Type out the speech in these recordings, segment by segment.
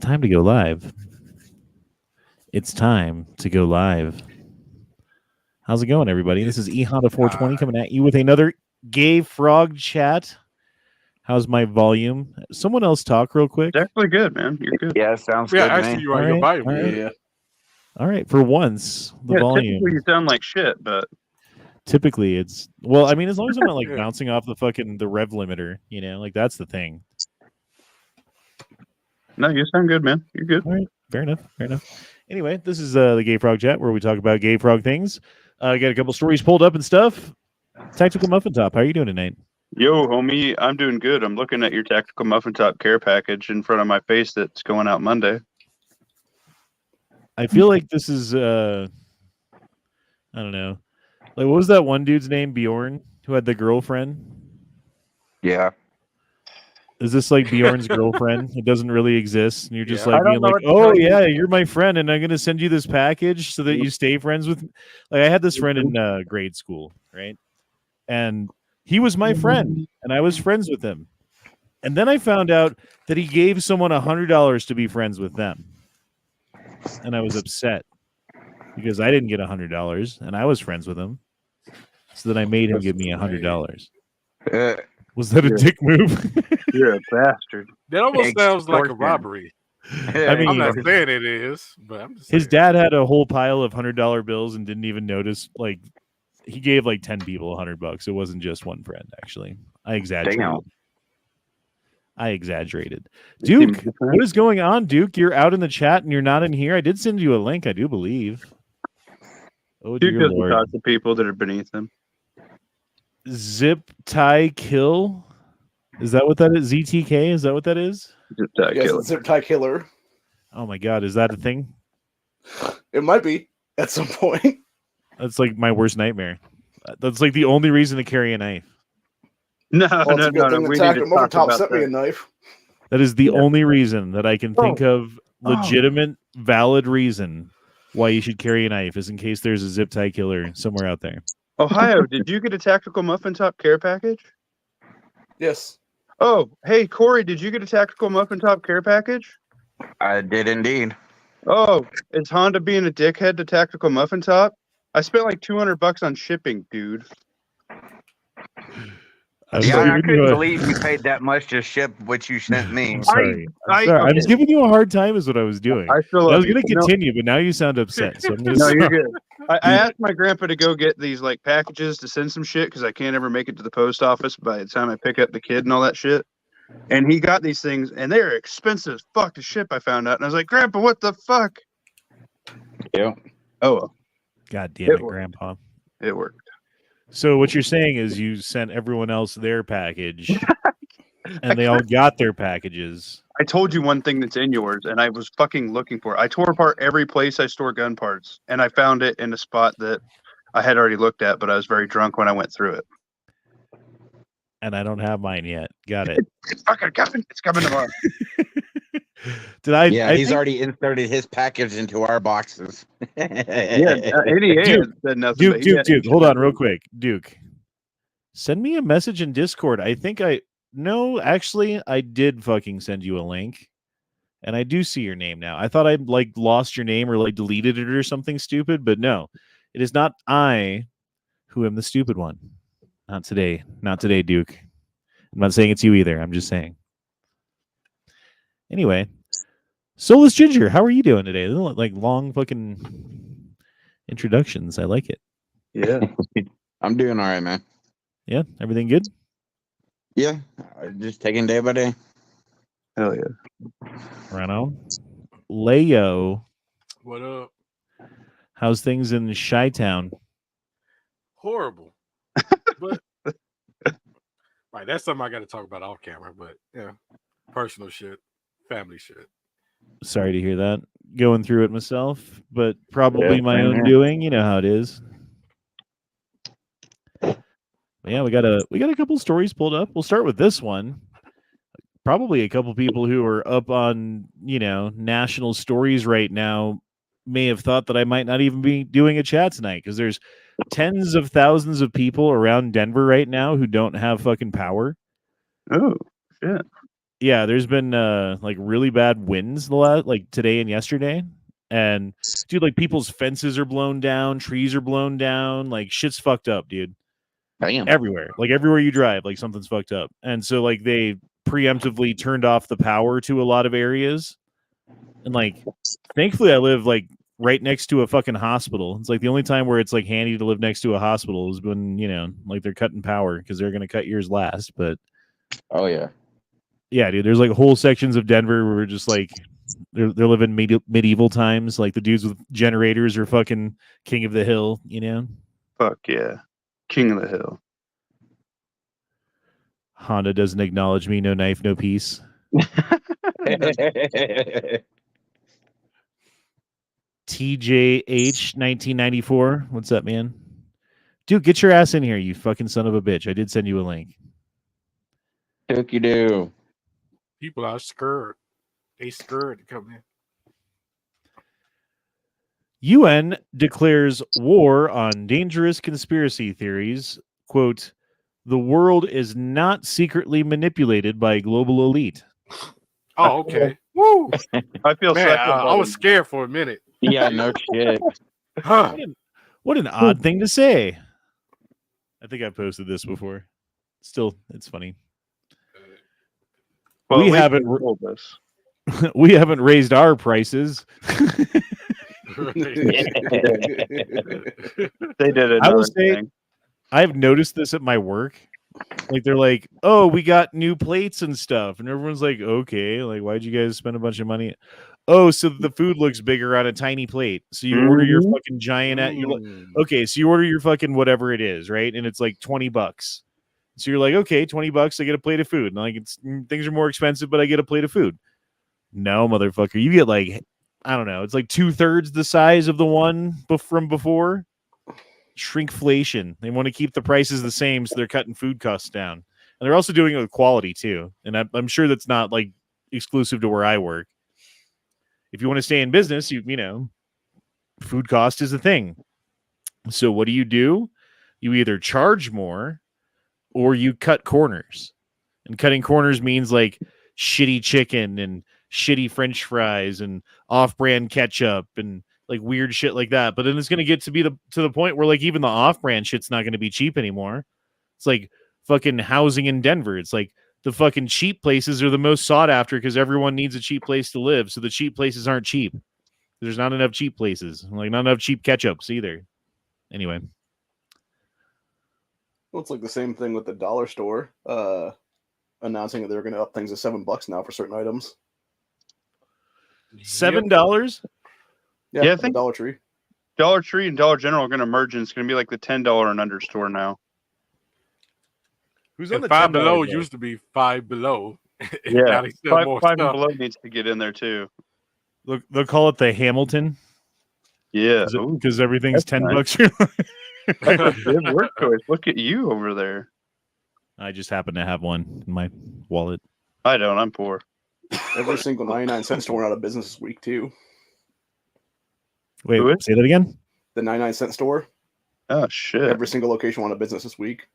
time to go live. It's time to go live. How's it going, everybody? This is eHonda 420 coming at you with another gay frog chat. How's my volume? Someone else talk real quick. Definitely good, man. You're good. Yeah, sounds good. Actually, man. you are. Your volume. Yeah. All right. For once, the volume. Typically you sound like shit, but typically it's I mean, as long as I'm not like bouncing off the rev limiter, like that's the thing. No, you sound good, man. You're good. All right. Fair enough. Anyway, this is the Gay Frog Chat where we talk about gay frog things. Got a couple stories pulled up and stuff. Tactical Muffin Top, how are you doing tonight? Yo, homie, I'm doing good. I'm looking at your Tactical Muffin Top care package in front of my face that's going out Monday. I feel like this is I don't know. Like, what was that one dude's name, Bjorn, who had the girlfriend? Yeah. Is this like Bjorn's girlfriend? It doesn't really exist. And you're just like being like, oh, yeah, you're my friend, and I'm going to send you this package so that you stay friends with me. Like, I had this friend in grade school, right? And he was my friend, and I was friends with him. And then I found out that he gave someone $100 to be friends with them. And I was upset because I didn't get $100, and I was friends with him. So then I made him give me $100. Was that a dick move? You're a bastard. That almost sounds like a robbery. I mean, I'm not saying it is, but I'm just his saying. dad had a whole pile of $100 bills and didn't even notice. Like, he gave like 10 people $100. It wasn't just one friend, actually. I exaggerated. Duke, what is going on, Duke? You're out in the chat and you're not in here. I did send you a link, I do believe. Oh, Duke dear doesn't Lord. talk to people that are beneath him. Zip tie kill. Is that what that is? ZTK? Is that what that is? Zip tie Yes, killer. it's Zip Tie Killer. Oh my God, is that a thing? It might be at some point. That's like my worst nightmare. That's like the only reason to carry a knife. No, Well, it's a good thing the Tactical Muffin Top sent me a knife. That is the only reason that I can think of, legitimate, valid reason why you should carry a knife, is in case there's a zip tie killer somewhere out there. Ohio, did you get a Tactical Muffin Top care package? Yes. Oh, hey, Corey, did you get a Tactical Muffin Top care package? I did indeed. Oh, is Honda being a dickhead to Tactical Muffin Top? I spent like $200 on shipping, dude. I'm I couldn't believe you paid that much to ship what you sent me. I'm sorry. I'm just giving you a hard time is what I was doing. I was going to continue, but now you sound upset. So I'm gonna no, you're good. I asked my grandpa to go get these like packages to send some shit because I can't ever make it to the post office by the time I pick up the kid and all that shit. And he got these things, and they're expensive as fuck to ship, I found out. And I was like, Grandpa, what the fuck? Yeah. Oh, well. God damn it, Grandpa. It worked. So what you're saying is you sent everyone else their package, and they all got their packages. I told you one thing that's in yours, and I was fucking looking for it. I tore apart every place I store gun parts, and I found it in a spot that I had already looked at, but I was very drunk when I went through it. And I don't have mine yet. Got it. It's fucking coming. It's coming tomorrow. Did I? Yeah, he's think... already inserted his package into our boxes. NEA said nothing. Duke, hold on real quick. Duke, send me a message in Discord. No, actually, I did fucking send you a link, and I do see your name now. I thought I like lost your name or like deleted it or something stupid, but no, it is not I who am the stupid one. Not today, Duke. I'm not saying it's you either. I'm just saying. Anyway, Soulless Ginger, how are you doing today? Like long fucking introductions. I like it. Yeah. I'm doing all right, man. Yeah, everything good? Yeah, just taking day by day. Hell yeah. Right on. Leo. What up? How's things in Chi-Town? Horrible. But right, that's something I got to talk about off camera. But yeah, personal shit, family shit. Sorry to hear that. Going through it myself, but probably my own doing. You know how it is. But yeah, we got a couple stories pulled up. We'll start with this one. Probably a couple people who are up on national stories right now may have thought that I might not even be doing a chat tonight because there's tens of thousands of people around Denver right now who don't have fucking power. Oh, shit. Yeah, there's been like really bad winds like today and yesterday. And dude, like people's fences are blown down, trees are blown down, like shit's fucked up, dude. Damn. Everywhere. Like everywhere you drive, like something's fucked up. And so like they preemptively turned off the power to a lot of areas. And like thankfully I live like right next to a fucking hospital. It's like the only time where it's like handy to live next to a hospital is when, like they're cutting power because they're gonna cut yours last. But Oh yeah. yeah, dude, there's like whole sections of Denver where we're just like they're living medieval times. Like the dudes with generators are fucking king of the hill, Fuck yeah. King of the hill. Honda doesn't acknowledge me. No knife, no peace. TJH 1994. What's up, man? Dude, get your ass in here, you fucking son of a bitch. I did send you a link. Cookie do. People are scared. They scared to come in. UN declares war on dangerous conspiracy theories. Quote, the world is not secretly manipulated by global elite. Oh, okay. Woo! I feel Man, sad. I was scared for a minute. Yeah, no shit. Huh. What an odd thing to say. I think I've posted this before. Still, it's funny. Well, we at least haven't they told us. we haven't raised our prices. They did it. I will say, I've noticed this at my work. Like they're like, "Oh, we got new plates and stuff," and everyone's like, "Okay, like why'd you guys spend a bunch of money?" Oh, so the food looks bigger on a tiny plate. So you order your fucking giant. You're like, okay, so you order your fucking whatever it is, right? And it's like $20. So you're like, okay, $20, I get a plate of food. And like things are more expensive, but I get a plate of food. No, motherfucker, you get like, I don't know, it's like 2/3 the size of the one from before. Shrinkflation. They want to keep the prices the same, so they're cutting food costs down. And they're also doing it with quality too. And I'm sure that's not like exclusive to where I work. If you want to stay in business, you know, food cost is a thing. So what do? You either charge more or you cut corners. And cutting corners means like shitty chicken and shitty French fries and off-brand ketchup and like weird shit like that. But then it's going to get to the point where like even the off-brand shit's not going to be cheap anymore. It's like fucking housing in Denver. It's like the fucking cheap places are the most sought after because everyone needs a cheap place to live. So the cheap places aren't cheap. There's not enough cheap places. Like not enough cheap ketchups either. Anyway. Well, it's like the same thing with the dollar store announcing that they're going to up things to $7 now for certain items. $7? Yeah, I think Dollar Tree. Dollar Tree and Dollar General are going to merge, and it's going to be like the $10 and under store now. Who's on the Five Below used to be Five Below. Yeah, Five and Below needs to get in there too. Look, they'll call it the Hamilton. Yeah, because everything's $10. That's a good word choice. Look at you over there. I just happen to have one in my wallet. I don't. I'm poor. Every single 99-cent store went out of business this week too. Wait, say that again? The 99-cent store. Oh shit! Every single location went out of business this week.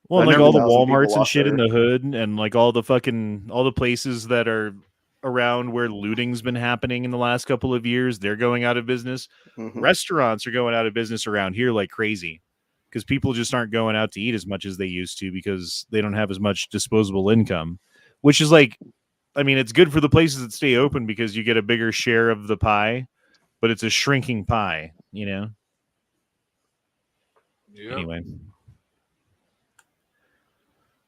Well, like all the Walmarts and shit in the hood, and like all the places that are around where looting's been happening in the last couple of years, they're going out of business. Mm-hmm. Restaurants are going out of business around here like crazy because people just aren't going out to eat as much as they used to because they don't have as much disposable income, which is like, I mean, it's good for the places that stay open because you get a bigger share of the pie, but it's a shrinking pie, you know? Yep. Anyway.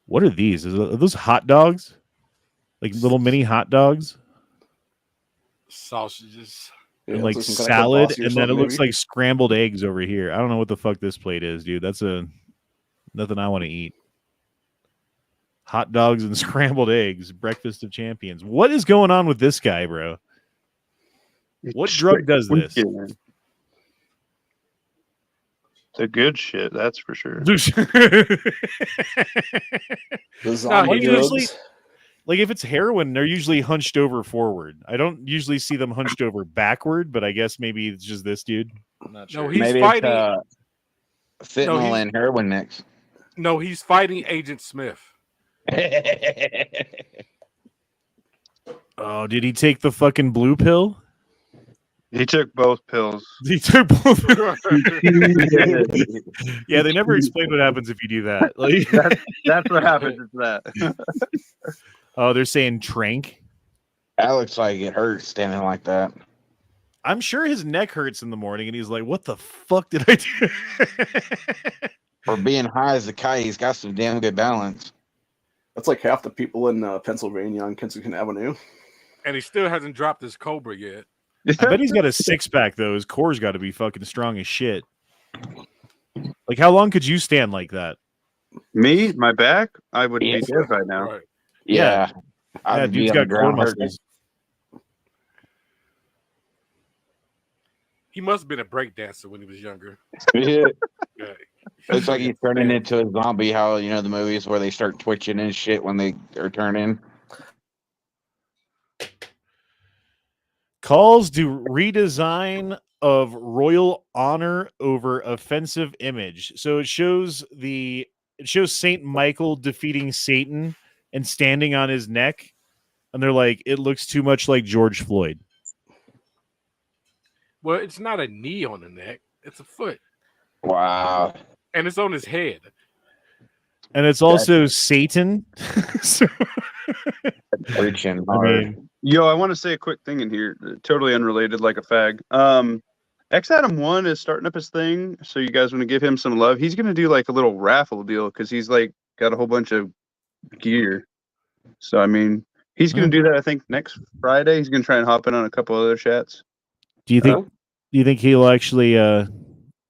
What are these? Are those hot dogs? Like little mini hot dogs? Sausages. And like salad, and then it looks like scrambled eggs over here. I don't know what the fuck this plate is, dude. That's nothing I want to eat. Hot dogs and scrambled eggs, breakfast of champions. What is going on with this guy, bro? What drug does this? The good shit, that's for sure. Usually, like if it's heroin, they're usually hunched over forward. I don't usually see them hunched over backward, but I guess maybe it's just this dude. I'm not sure. No, he's maybe fighting it's fentanyl and heroin mix. No, he's fighting Agent Smith. Oh, did he take the fucking blue pill? He took both pills. He took both. Yeah, Yeah, they never explain what happens if you do that. Like, that's what happens. It's that. oh, they're saying trank. That looks like it hurts standing like that. I'm sure his neck hurts in the morning, and he's like, "What the fuck did I do?" For being high as a kite, he's got some damn good balance. That's like half the people in Pennsylvania on Kensington Avenue. And he still hasn't dropped his Cobra yet. I bet he's got a six pack though. His core's got to be fucking strong as shit. Like, how long could you stand like that? Me, my back, I would Yeah. be dead right now. Right. Yeah. Yeah, I'd be dude's on got the core ground hurting. muscles. He must have been a break dancer when he was younger. Yeah. Yeah. Looks like he's turning into a zombie. How, you know, the movies where they start twitching and shit when they are turning. Calls to redesign of royal honor over offensive image. So it shows Saint Michael defeating Satan and standing on his neck, and they're like, it looks too much like George Floyd. Well, it's not a knee on the neck; it's a foot, Wow. and it's on his head. And it's also Satan. So, Preaching I hard. mean, Yo, I want to say a quick thing in here, totally unrelated, like a fag. X Adam 1 is starting up his thing, so you guys want to give him some love. He's gonna do like a little raffle deal because he's like got a whole bunch of gear. So I mean, he's gonna do that. I think next Friday. He's gonna try and hop in on a couple other chats. do you think he'll actually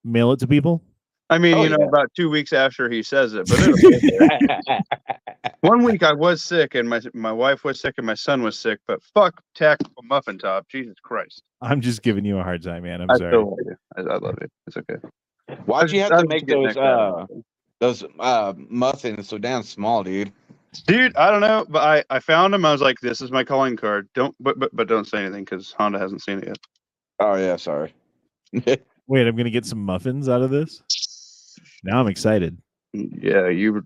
mail it to people? I mean, Oh, you know, yeah. about 2 weeks after he says it. But it'll get there. 1 week I was sick, and my wife was sick, and my son was sick. But fuck tactical muffin top, Jesus Christ! I'm just giving you a hard time, man. I'm I sorry. still love you. I love it. It's okay. Why'd you have I'll to just make get next time. those muffins so damn small, dude? Dude, I don't know, but I found him. I was like, "This is my calling card." But don't say anything because Honda hasn't seen it yet. Oh yeah, sorry. Wait, I'm gonna get some muffins out of this. Now I'm excited. Yeah, you're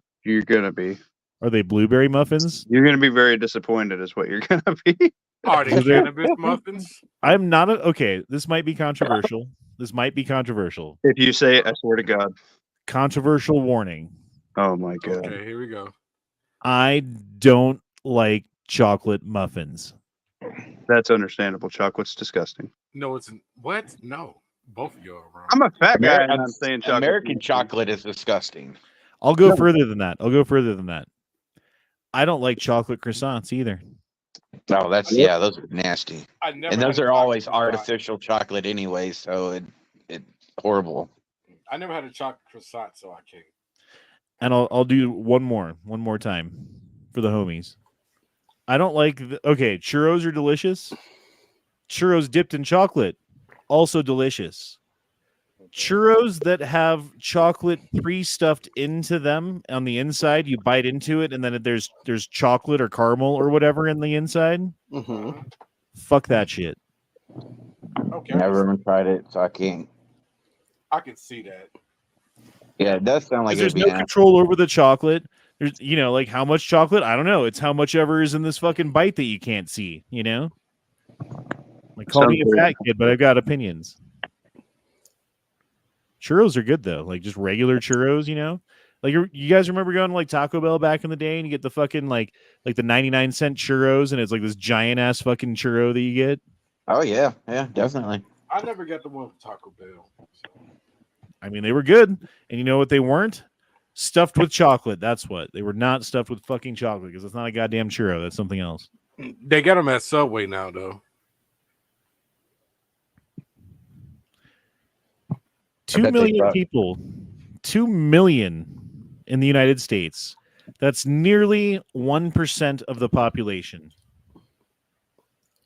gonna be. Are they blueberry muffins? You're gonna be very disappointed, is what you're gonna be. Are they So they're- cannabis muffins? I'm not okay. This might be controversial. This might be controversial. If you say it, I swear to God. Controversial warning. Oh my God. Okay, here we go. I don't like chocolate muffins. That's understandable. Chocolate's disgusting. No, it's what? No, both of you are wrong. I'm a fat guy, and I'm saying chocolate. American chocolate is disgusting. I'll go further than that. I don't like chocolate croissants either. Oh, that's yeah, those are nasty. I never And those had a are always chocolate croissant. artificial chocolate anyway, so it's horrible. I never had a chocolate croissant, so I can't. And I'll do one more time for the homies. I don't like churros are delicious. Churros dipped in chocolate, also delicious. Churros that have chocolate pre-stuffed into them on the inside, you bite into it, and then there's chocolate or caramel or whatever in the inside. Mm-hmm. Fuck that shit. Okay, Never even tried it, so I can't. I can see that. Yeah, it does sound like There's it'd be no control over the chocolate. There's, like how much chocolate? I don't know. It's how much ever is in this fucking bite that you can't see. Like call me a fat kid, but I've got opinions. Churros are good though, like just regular churros. Like you guys remember going to like Taco Bell back in the day and you get the fucking like the 99-cent churros and it's like this giant ass fucking churro that you get. Oh yeah, definitely. I never got the one with Taco Bell. So. I mean, they were good, and you know what they weren't? Stuffed with chocolate. That's what they were not stuffed with fucking chocolate because it's not a goddamn churro. That's something else. They got them at Subway now, though. 2 million people, 2 million in the United States. That's nearly 1% of the population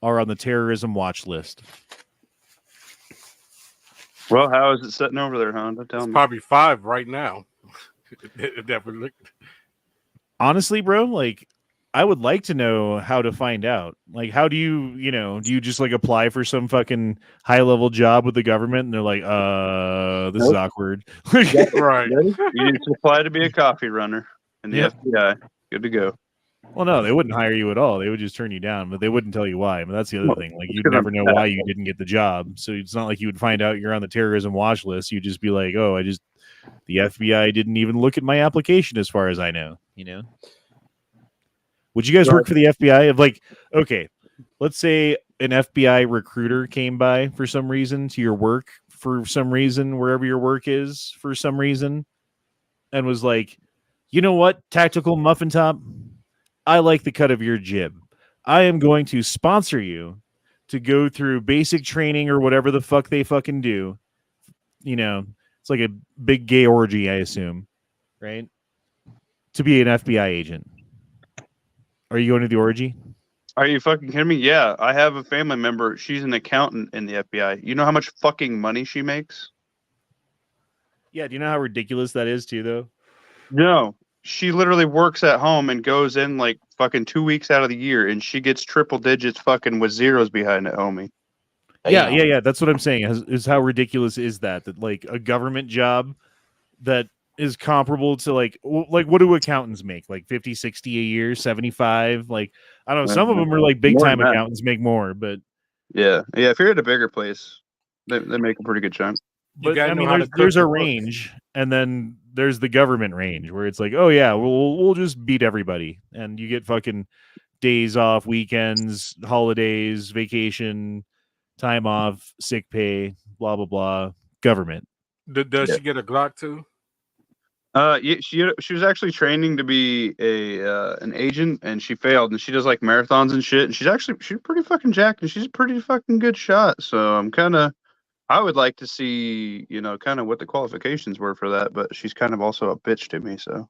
are on the terrorism watch list. Well, how is it sitting over there, Honda? Tell It's me. probably 5 right now. If that would look- Honestly, bro, like I would like to know how to find out. Like, how do you, do you just like apply for some fucking high level job with the government and they're like, this is awkward. right. You need to apply to be a coffee runner in the Yep. FBI. Good to go. Well, no, they wouldn't hire you at all. They would just turn you down, but they wouldn't tell you why. But that's the other Well, thing. Like, it's you'd 'cause never I'm know fat. why you didn't get the job. So it's not like you would find out you're on the terrorism watch list. You'd just be like, oh, the FBI didn't even look at my application as far as I know, you know? Would you guys work for the FBI? Of like, okay, let's say an FBI recruiter came by for some reason to your work for some reason, wherever your work is for some reason, and was like, you know what, Tactical Muffin Top, I like the cut of your jib. I am going to sponsor you to go through basic training or whatever the fuck they fucking do. You know, it's like a big gay orgy, I assume, right? To be an FBI agent. Are you going to the orgy? Are you fucking kidding me? Yeah, I have a family member. She's an accountant in the FBI. You know how much fucking money she makes? Yeah, do you know how ridiculous that is too, though? No. She literally works at home and goes in like fucking 2 weeks out of the year, and she gets triple digits fucking with zeros behind it, homie. Yeah. That's what I'm saying. Is how ridiculous is that like a government job that is comparable to like what do accountants make? Like 50, 60 a year, 75? Like, I don't know. Some of them are like big time More than that. accountants make more, but Yeah. If you're at a bigger place, they make a pretty good chunk. You but gotta I know mean, how to cook there's a the books. range, and then there's the government range where it's like, oh yeah, we'll just beat everybody, and you get fucking days off, weekends, holidays, vacation, time off, sick pay, blah blah blah. Government. Does Yeah. she get a Glock too? Yeah, she was actually training to be an agent, and she failed. And she does like marathons and shit. And she's pretty fucking jacked, and she's a pretty fucking good shot. So I would like to see, kind of what the qualifications were for that. But she's kind of also a bitch to me. So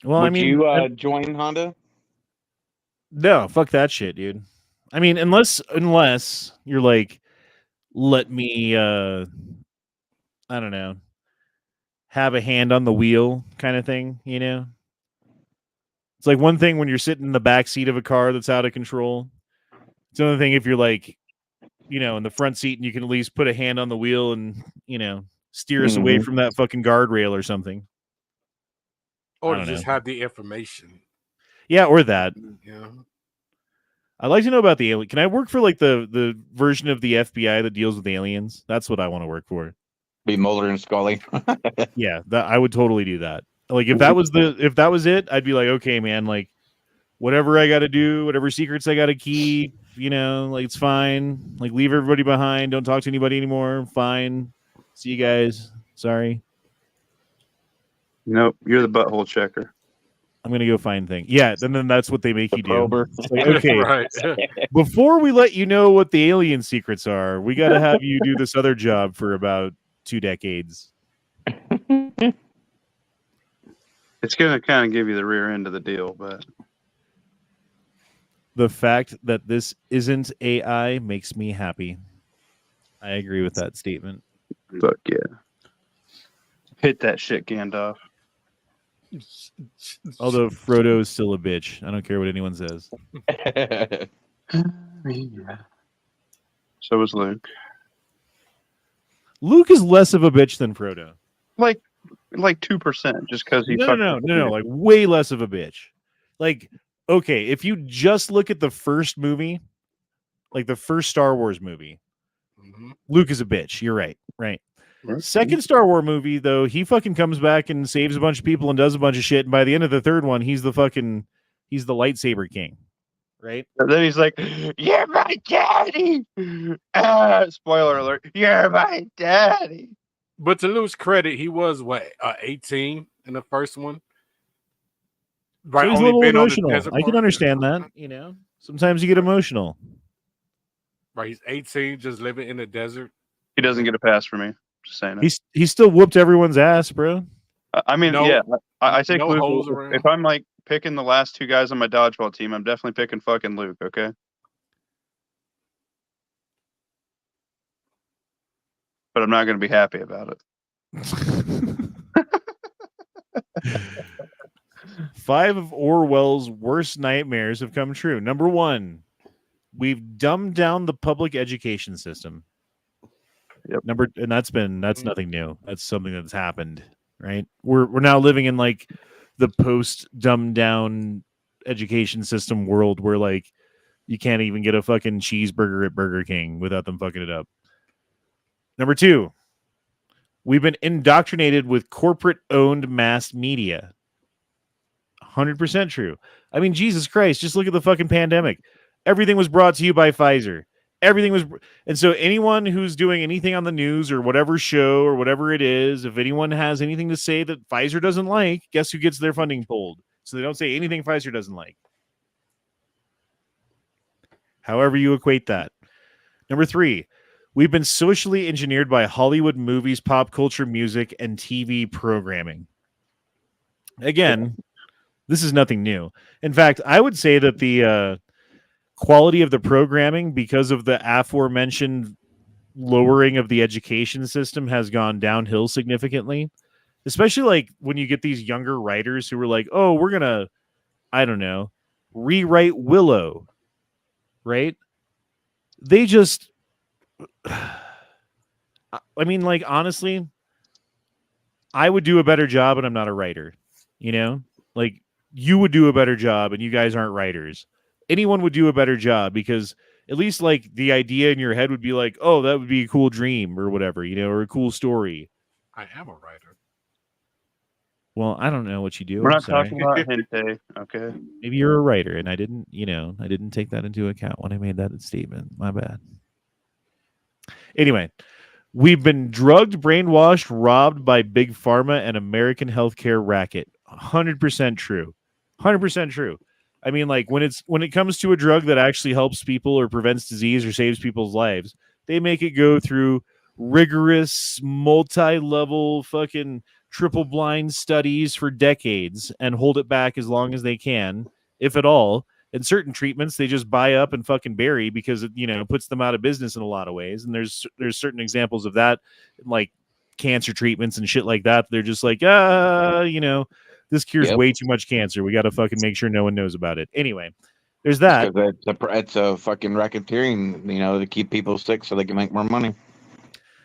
Well, Would I mean, you join Honda? no, fuck that shit, dude. I mean, unless you're like, let me, I don't know, have a hand on the wheel kind of thing, you know? It's like one thing when you're sitting in the back seat of a car that's out of control. It's another thing if you're like, in the front seat and you can at least put a hand on the wheel and, steer us away from that fucking guardrail or something. Or I to don't just know. have the information. Yeah, or that. Yeah. I'd like to know about the alien. Can I work for like the version of the FBI that deals with aliens? That's what I want to work for. Be Mulder and Scully. Yeah, I would totally do that. Like if that was it, I'd be like, okay, man, like whatever I got to do, whatever secrets I got to keep, like it's fine. Like leave everybody behind. Don't talk to anybody anymore. Fine. See you guys. Sorry. nope, you're the butthole checker. I'm gonna go find things. Yeah, then that's what they make you do. Prober. It's like, okay, Right. before we let you know what the alien secrets are, we got to have you do this other job for about 2 decades. It's gonna kind of give you the rear end of the deal, but The fact that this isn't AI makes me happy. I agree with that statement. fuck yeah, hit that shit, Gandalf. Although Frodo is still a bitch. I don't care what anyone says. So was Luke. Luke is less of a bitch than Frodo. Like 2%, just because he. No. Like way less of a bitch. Like, okay, if you just look at the first movie, like the first Star Wars movie, Luke is a bitch. You're right. Right. Second Star Wars movie, though, he fucking comes back and saves a bunch of people and does a bunch of shit. And by the end of the third one, he's the lightsaber king. Right? And then he's like, "You're my daddy." Spoiler alert! You're my daddy. But to Luke's credit, he was 18 in the first one. Right, So he's a only little been on the emotional. desert I can part. understand that. Sometimes you get emotional. Right, he's 18, just living in the desert. He doesn't get a pass for me. Just saying it. He still whooped everyone's ass, bro. I mean, No- yeah, I think no Luke. holes around. If I'm like picking the last 2 guys on my dodgeball team, I'm definitely picking fucking Luke. Okay. But I'm not going to be happy about it. 5 of Orwell's worst nightmares have come true. Number 1, we've dumbed down the public education system. Yep. That's nothing new. That's something that's happened, right? We're now living in like the post dumbed down education system world where like you can't even get a fucking cheeseburger at Burger King without them fucking it up. Number 2, we've been indoctrinated with corporate owned mass media. 100% true. I mean, Jesus Christ, just look at the fucking pandemic. Everything was brought to you by Pfizer. Everything was, and so anyone who's doing anything on the news or whatever show or whatever it is, if anyone has anything to say that Pfizer doesn't like, guess who gets their funding pulled? So they don't say anything Pfizer doesn't like. However you equate that. Number 3, we've been socially engineered by Hollywood movies, pop culture, music, and TV programming. Again, this is nothing new. In fact, I would say that the quality of the programming, because of the aforementioned lowering of the education system, has gone downhill significantly. Especially like when you get these younger writers who are like, oh, we're going to, I don't know, rewrite Willow, right? They just, I mean, like, honestly, I would do a better job and I'm not a writer, you know? Like, you would do a better job and you guys aren't writers. Anyone would do a better job because at least like the idea in your head would be like, oh, that would be a cool dream or whatever, you know, or a cool story. I am a writer. Well, I don't know what you do. We're I'm not sorry. talking about hentai, okay? Maybe you're a writer and I didn't take that into account when I made that statement. My bad. Anyway, we've been drugged, brainwashed, robbed by big pharma and American healthcare racket. 100% true. 100% true. I mean, like when it comes to a drug that actually helps people or prevents disease or saves people's lives, they make it go through rigorous, multi-level, fucking triple blind studies for decades and hold it back as long as they can, if at all. And certain treatments they just buy up and fucking bury because it, puts them out of business in a lot of ways. And there's certain examples of that, like cancer treatments and shit like that. They're just like, this cures way too much cancer. We got to fucking make sure no one knows about it. Anyway, there's that. It's a fucking racketeering, to keep people sick so they can make more money.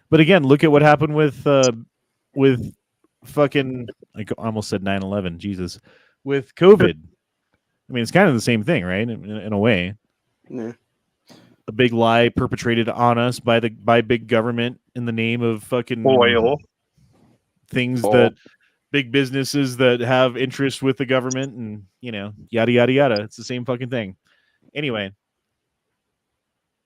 But again, look at what happened with fucking, I almost said 9/11. Jesus, with COVID. I mean, it's kind of the same thing, right? In a way, Yeah. A big lie perpetrated on us by big government in the name of fucking Oil. things that big businesses that have interest with the government and, yada, yada, yada. It's the same fucking thing. Anyway.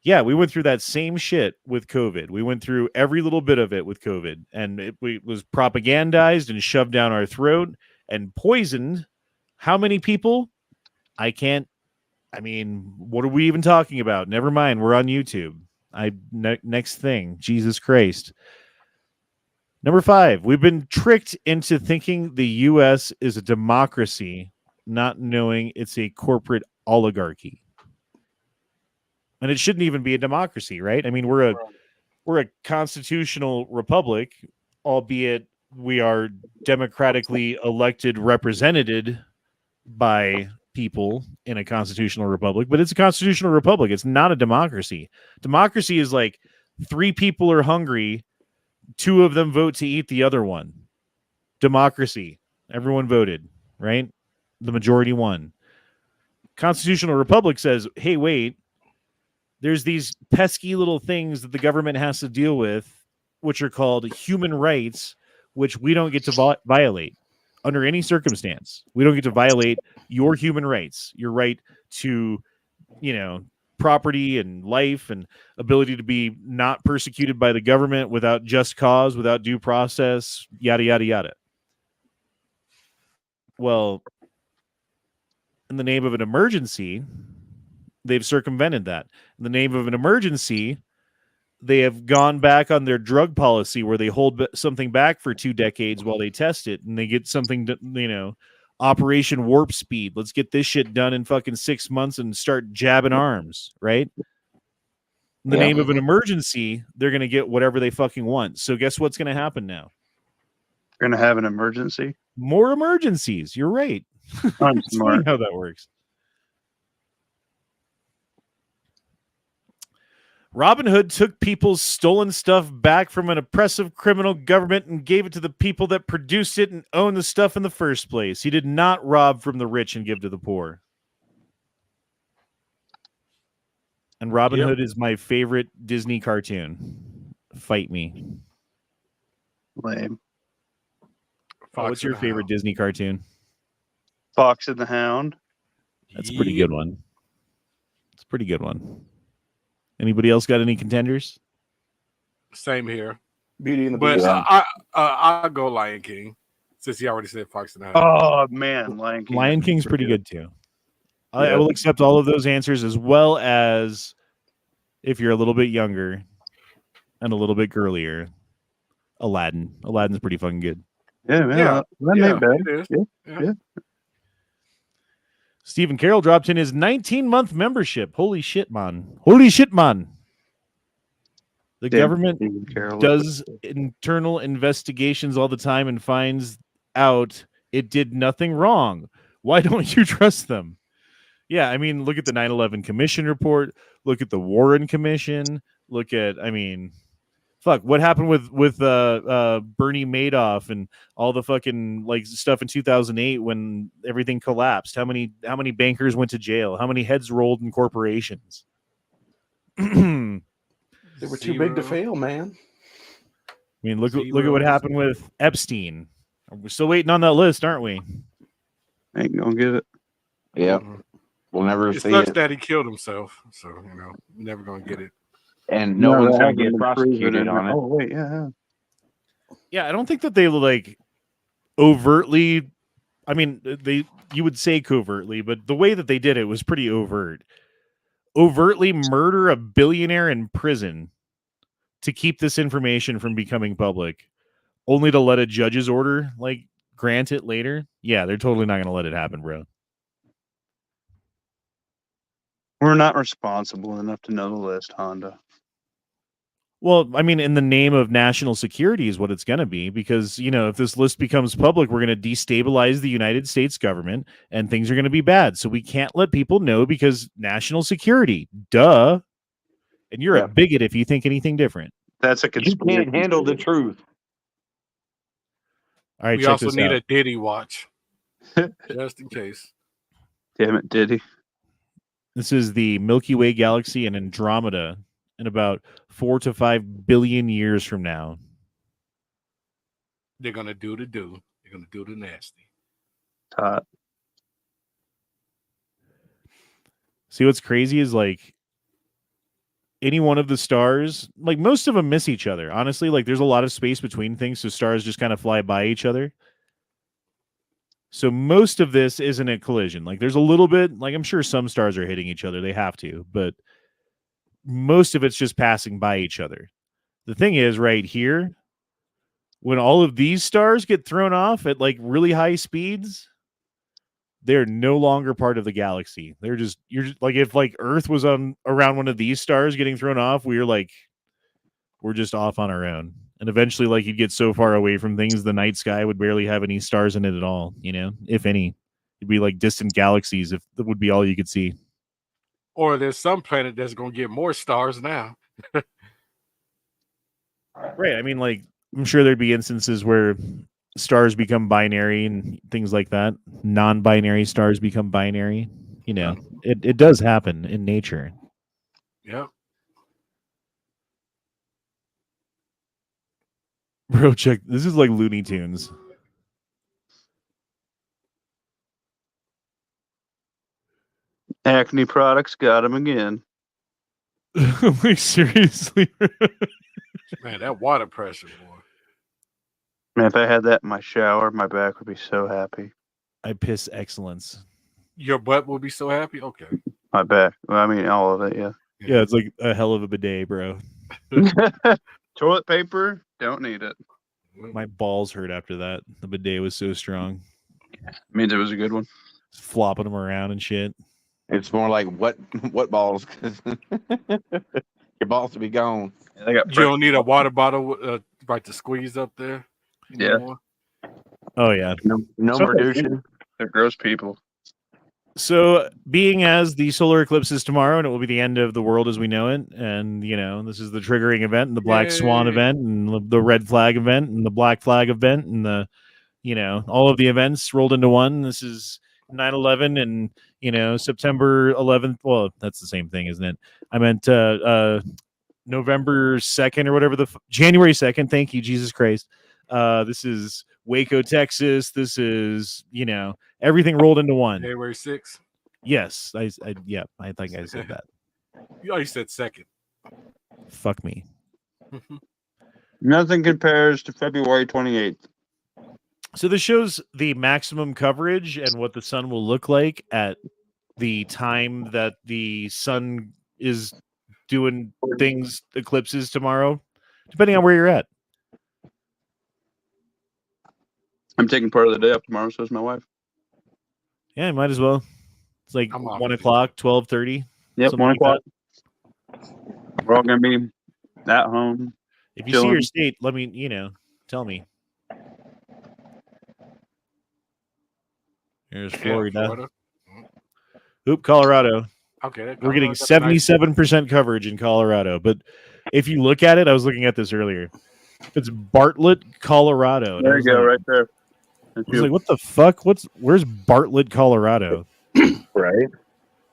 Yeah, we went through that same shit with COVID. We went through every little bit of it with COVID, and it was propagandized and shoved down our throat and poisoned. How many people? I mean, what are we even talking about? Never mind. We're on YouTube. Next thing, Jesus Christ. Number 5, we've been tricked into thinking the U.S. is a democracy, not knowing it's a corporate oligarchy. And it shouldn't even be a democracy, right? I mean, we're a constitutional republic, albeit we are democratically elected, represented by people in a constitutional republic, but it's a constitutional republic. It's not a democracy. Democracy is like 3 people are hungry, 2 of them vote to eat the other one. Democracy. Everyone voted, right? The majority won. Constitutional republic says, hey, wait, there's these pesky little things that the government has to deal with, which are called human rights, which we don't get to violate under any circumstance. We don't get to violate your human rights, your right to, property and life and ability to be not persecuted by the government without just cause, without due process, yada, yada, yada. Well, in the name of an emergency, they've circumvented that. In the name of an emergency, they have gone back on their drug policy where they hold something back for 2 decades while they test it, and they get something to, Operation Warp Speed. Let's get this shit done in fucking 6 months and start jabbing arms, right? In the name of an emergency, they're going to get whatever they fucking want. So guess what's going to happen now? We're going to have an emergency. More emergencies. You're right. I'm It's smart. funny how that works. Robin Hood took people's stolen stuff back from an oppressive criminal government and gave it to the people that produced it and owned the stuff in the first place. He did not rob from the rich and give to the poor. And Robin Hood is my favorite Disney cartoon. Fight me. Lame. What's your favorite Disney cartoon? Fox and the Hound. That's a pretty good one. It's a pretty good one. Anybody else got any contenders? Same here. Beauty and the But Beast. I'll go Lion King since he already said Fox and the Hound. Oh man, Lion King. Lion King's pretty good too. I will accept all of those answers, as well as if you're a little bit younger and a little bit girlier, Aladdin. Aladdin's pretty fucking good. Yeah, man. That ain't bad. It is. Yeah. Stephen Carroll dropped in his 19-month membership. Holy shit, man. Holy shit, man. The government does internal investigations all the time and finds out it did nothing wrong. Why don't you trust them? Yeah, I mean, look at the 9/11 Commission report. Look at the Warren Commission. Look at, I mean, fuck, what happened with Bernie Madoff and all the fucking like stuff in 2008 when everything collapsed? How many bankers went to jail? How many heads rolled in corporations? They were too big to fail, man. I mean, look at what happened with Epstein. We're still waiting on that list, aren't we? Ain't gonna get it. Yep. We'll never It see sucks it. that he killed himself, so never gonna get it. And no one's going to get prosecuted on it. Oh wait, yeah. Yeah, I don't think that they like overtly. I mean, you would say covertly, but the way that they did it was pretty overt. Overtly murder a billionaire in prison to keep this information from becoming public, only to let a judge's order like grant it later. Yeah, they're totally not going to let it happen, bro. We're not responsible enough to know the list, Honda. Well, I mean, in the name of national security is what it's going to be, because, you know, if this list becomes public, we're going to destabilize the United States government and things are going to be bad. So we can't let people know because national security, duh. And you're a bigot if you think anything different. That's a conspiracy. You can't handle the truth. All right, We check also this need out. a Diddy watch, just in case. Damn it, did he? This is the Milky Way galaxy and Andromeda in about 4 to 5 billion years from now. They're gonna do the do. They're gonna do the nasty. Hot. See, what's crazy is like any one of the stars, like most of them miss each other. Honestly, like there's a lot of space between things, so stars just kind of fly by each other. So most of this isn't a collision. Like there's a little bit, like I'm sure some stars are hitting each other. They have to, but most of it's just passing by each other. The thing is right here, when all of these stars get thrown off at like really high speeds, they're no longer part of the galaxy. You're just like, if like Earth was on around one of these stars getting thrown off, we're just off on our own. And eventually, like, you'd get so far away from things, the night sky would barely have any stars in it at all, you know, if any. It'd be like distant galaxies if that would be all you could see. Or there's some planet that's gonna get more stars now. Right. I mean, like, I'm sure there'd be instances where stars become binary and things like that. Non-binary stars become binary. You know, it does happen in nature. Yep. Bro, check. This is like Looney Tunes. Acne products got him again. Like, seriously? Man, that water pressure, boy. Man, if I had that in my shower, my back would be so happy. I piss excellence. Your butt will be so happy. Okay. My back. Well, I mean, all of it, yeah. Yeah, it's like a hell of a bidet, bro. Toilet paper, don't need it. My balls hurt after that. The bidet was so strong. Means it was a good one. Just flopping them around and shit. It's more like what balls? 'Cause your balls will be gone. Yeah, they got You don't need a water bottle right to squeeze up there. Yeah. Anymore. Oh, yeah. No more douching. They're gross people. So, being as the solar eclipse is tomorrow, and it will be the end of the world as we know it, and this is the triggering event, and the black swan Yay. event, and the red flag event, and the black flag event, and the all of the events rolled into one. This is 9/11, and September 11th. Well, that's the same thing, isn't it? I meant November 2nd or whatever January 2nd. Thank you, Jesus Christ. This is Waco, Texas. This is everything rolled into one. January 6th. Yes, I think I said that. You said second. Fuck me. Nothing compares to February 28th. So this shows the maximum coverage and what the sun will look like at the time that the sun is doing things, eclipses tomorrow, depending on where you're at. I'm taking part of the day up tomorrow, so is my wife. Yeah, might as well. It's like I'm off 1 too. o'clock, 12:30. Yep, something 1 like o'clock. that. We're all going to be at home. If you see your chilling. state, let me, tell me. Here's Yeah, Florida. Florida. Oop, Colorado. Okay. We're getting Colorado got a nice- 77% coverage in Colorado. But if you look at it, I was looking at this earlier. It's Bartlett, Colorado. And I There you was go, like, right there. That's I was you. like, what the fuck? Where's Bartlett, Colorado? Right.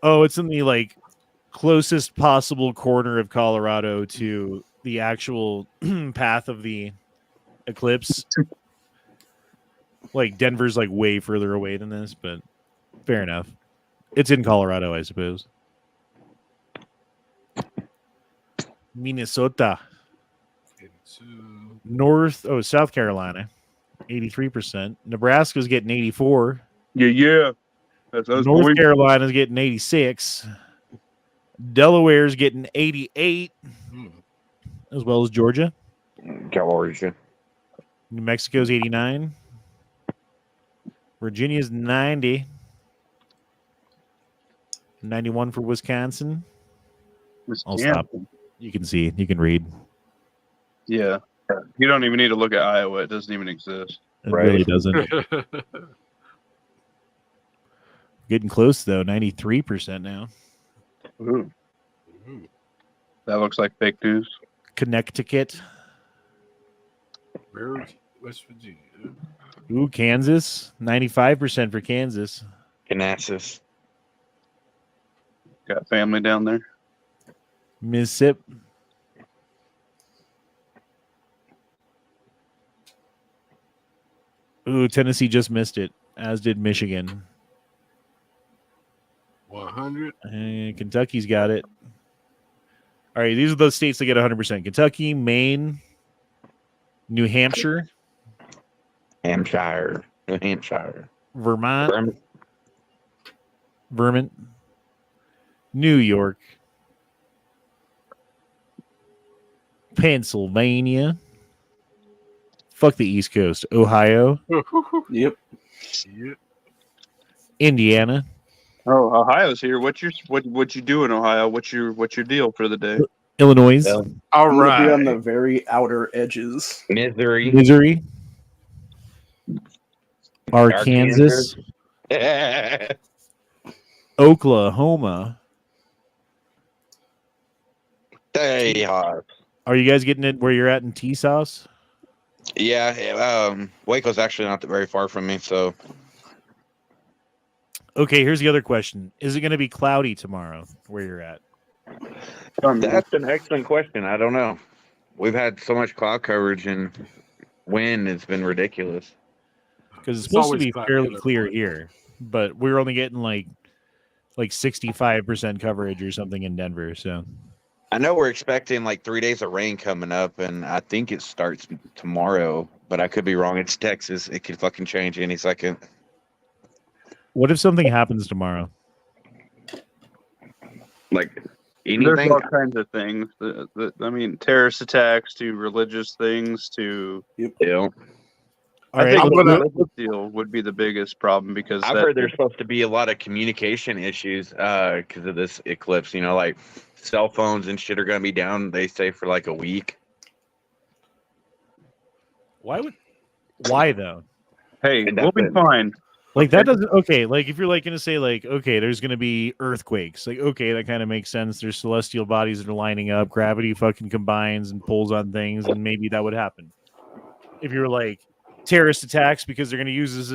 Oh, it's in the closest possible corner of Colorado to the actual path of the eclipse. Like Denver's way further away than this, but fair enough. It's in Colorado, I suppose. Minnesota. South Carolina, 83%. Nebraska's getting 84. Yeah. That's those North boys. Carolina's getting 86. Delaware's getting 88, Hmm. as well as Georgia. Georgia. New Mexico's 89. Virginia's 90. 91 for Wisconsin. I'll stop. You can see. You can read. Yeah. You don't even need to look at Iowa. It doesn't even exist. It Right. really doesn't. Getting close, though. 93% now. Ooh. That looks like fake news. Connecticut. West Virginia. Ooh, Kansas. 95% for Kansas. Kansas. Got family down there. Mississippi. Ooh, Tennessee just missed it, as did Michigan. 100. And Kentucky's got it. All right, these are those states that get 100%. Kentucky, Maine, New Hampshire, Hampshire. New Hampshire. Vermont, New York, Pennsylvania. Fuck the East Coast. Ohio, Yep. Shit. Indiana, Oh, Ohio's here. What you do in Ohio? What's your deal for the day? Illinois, Yeah. All I'm gonna be on right. the very outer edges. Missouri. Missouri, Arkansas, Oklahoma. They are. Are you guys getting it where you're at in T-Sauce? Yeah. Waco's actually not very far from me, so Okay, here's the other question. Is it going to be cloudy tomorrow where you're at? that's an excellent question. I don't know. We've had so much cloud coverage and wind; it's been ridiculous. Because it's It's supposed to always be cloudy fairly other clear parts. here, but we're only getting like 65% coverage or something in Denver. So I know we're expecting like 3 days of rain coming up, and I think it starts tomorrow, but I could be wrong. It's Texas; it could fucking change any second. what if something happens tomorrow? Like There's anything. all kinds of things. I mean, terrorist attacks to religious things to. Yeah. All I right, think I'm the gonna- religious deal would be the biggest problem because I've heard there's supposed to be a lot of communication issues because of this eclipse. Like cell phones and shit are going to be down, they say, for like a week. why though? Hey, And we'll be that's it. fine. Like that doesn't okay. Like if you're like gonna say like okay, there's gonna be earthquakes. Like okay, that kind of makes sense. There's celestial bodies that are lining up. Gravity fucking combines and pulls on things, and maybe that would happen. If you're like terrorist attacks because they're gonna use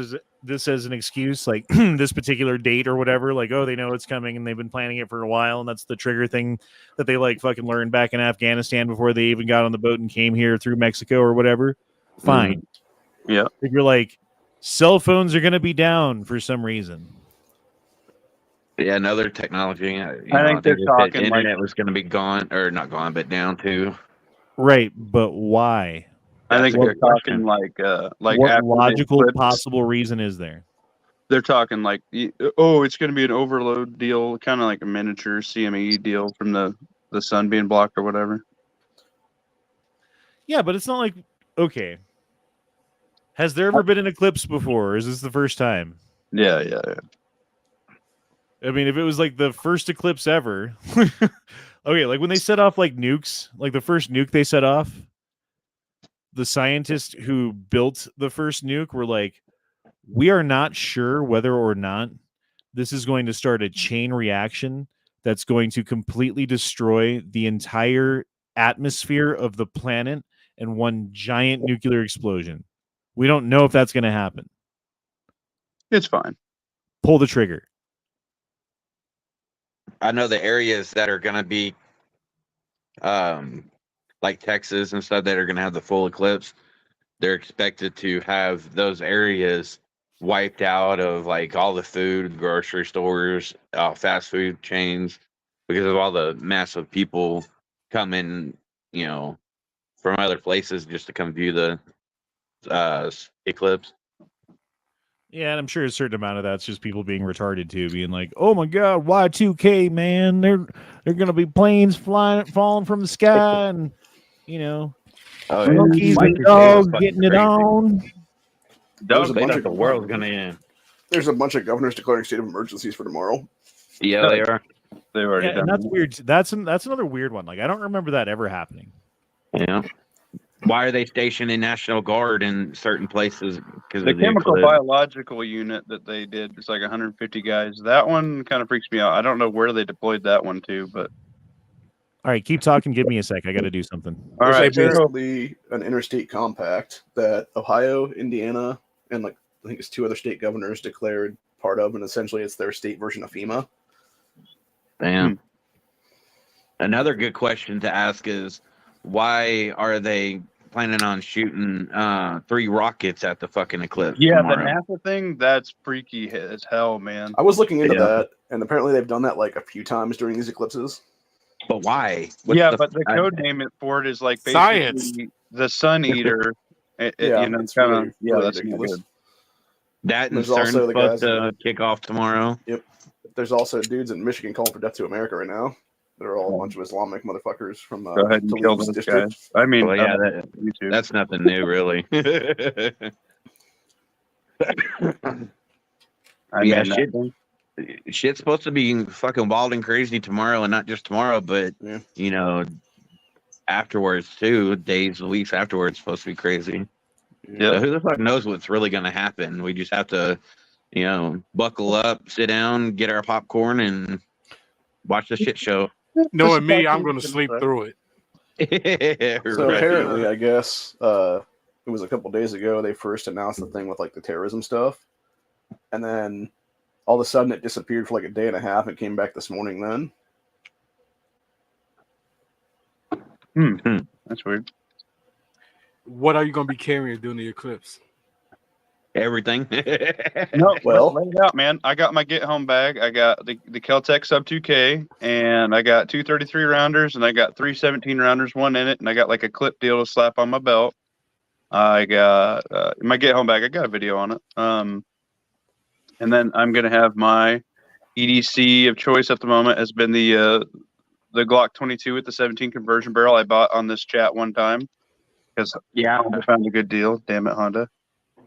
this as an excuse, like this particular date or whatever. Like oh, they know it's coming and they've been planning it for a while, and that's the trigger thing that they like fucking learned back in Afghanistan before they even got on the boat and came here through Mexico or whatever. Fine. Yeah. If you're like cell phones are going to be down for some reason. Yeah, another technology. I think they're the talking internet was going to be gone, or not gone, but down too. Right, but why? I think That's a they're good talking question. like what after the logical eclipse, possible reason is there? They're talking like oh, it's going to be an overload deal, kind of like a miniature CME deal from the sun being blocked or whatever. Yeah, but it's not like okay. Has there ever been an eclipse before? Or is this the first time? Yeah. I mean, if it was like the first eclipse ever, okay, like when they set off like nukes, like the first nuke they set off, the scientists who built the first nuke were like, we are not sure whether or not this is going to start a chain reaction that's going to completely destroy the entire atmosphere of the planet in one giant nuclear explosion. We don't know if that's going to happen. It's fine. Pull the trigger. I know the areas that are going to be, like Texas and stuff that are going to have the full eclipse. They're expected to have those areas wiped out of like all the food, grocery stores, fast food chains, because of all the massive people coming, from other places just to come view the eclipse. Yeah, and I'm sure a certain amount of that's just people being retarded too, being like, "Oh my god, Y2K, man! They're gonna be planes falling from the sky, and monkeys and dogs getting it on." There's a bunch of the world's gonna end. There's a bunch of governors declaring state of emergencies for tomorrow. Yeah, they are. They've already Yeah, done and that's that. weird. That's another weird one. Like I don't remember that ever happening. Yeah. Why are they stationing National Guard in certain places? Because The of the chemical eclipse? biological unit that they did, it's like 150 guys. That one kind of freaks me out. I don't know where they deployed that one to, but All right, keep talking. Give me a sec. I got to do something. all There's right. like So, basically an interstate compact that Ohio, Indiana, and like I think it's 2 other state governors declared part of, and essentially it's their state version of FEMA. Damn. Another good question to ask is, why are they planning on shooting 3 rockets at the fucking eclipse? yeah, tomorrow? the NASA thing, that's freaky as hell, man. I was looking into Yeah. that, and apparently they've done that like a few times during these eclipses. But why? But the code name for it is like basically Science. the Sun Eater. Yeah, it's it's kind of really- really that's not ridiculous. good. That and There's CERN's also the supposed guys to kick off tomorrow. There's also dudes in Michigan calling for death to America right now. They're all a bunch of Islamic motherfuckers from Go ahead and kill Toledo's those district. guys. I mean, Well, yeah, YouTube. that's nothing new, really. I yeah, mean, shit's supposed to be fucking wild and crazy tomorrow, and not just tomorrow, but Yeah. Afterwards too. Days, weeks afterwards, supposed to be crazy. Yeah. So who the fuck knows what's really going to happen? We just have to, buckle up, sit down, get our popcorn, and watch the shit show. Knowing me, I'm going to sleep through it. So Right. apparently, I guess it was a couple days ago they first announced the thing with like the terrorism stuff, and then all of a sudden it disappeared for like a day and a half and came back this morning. Then that's weird. What are you going to be carrying during the eclipse? Everything. No, Well- lay it out, man. I got my get home bag. I got the Keltec Sub 2K, and I got 2 33 rounders, and I got 3 17 rounders, one in it, and I got like a clip deal to slap on my belt. I got my get home bag. I got a video on it. And then I'm gonna have my EDC of choice at the moment has been the Glock 22 with the 17 conversion barrel I bought on this chat one time because Yeah. I found a good deal. Damn it, Honda.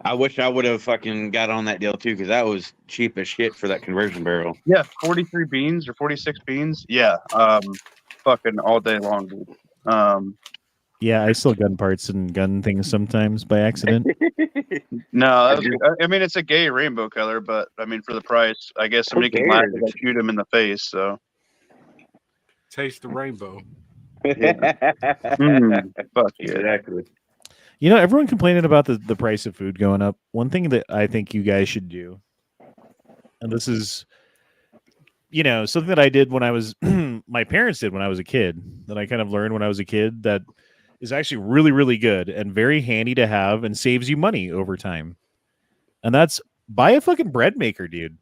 I wish I would have fucking got on that deal too, because that was cheap as shit for that conversion barrel. Yeah, 43 beans or 46 beans. Yeah, fucking all day long, dude. Yeah, I sell gun parts and gun things sometimes by accident. No, that was good. I mean, it's a gay rainbow color, but I mean, for the price, I guess somebody can laugh if I shoot him in the face. So, Taste the rainbow. fuck yeah. Exactly. You know, everyone complaining about the price of food going up. One thing that I think you guys should do, and this is, you know, something that I did when I was, my parents did when I was a kid, that I kind of learned when I was a kid, that is actually really, really good and very handy to have and saves you money over time. And that's buy a fucking bread maker, dude.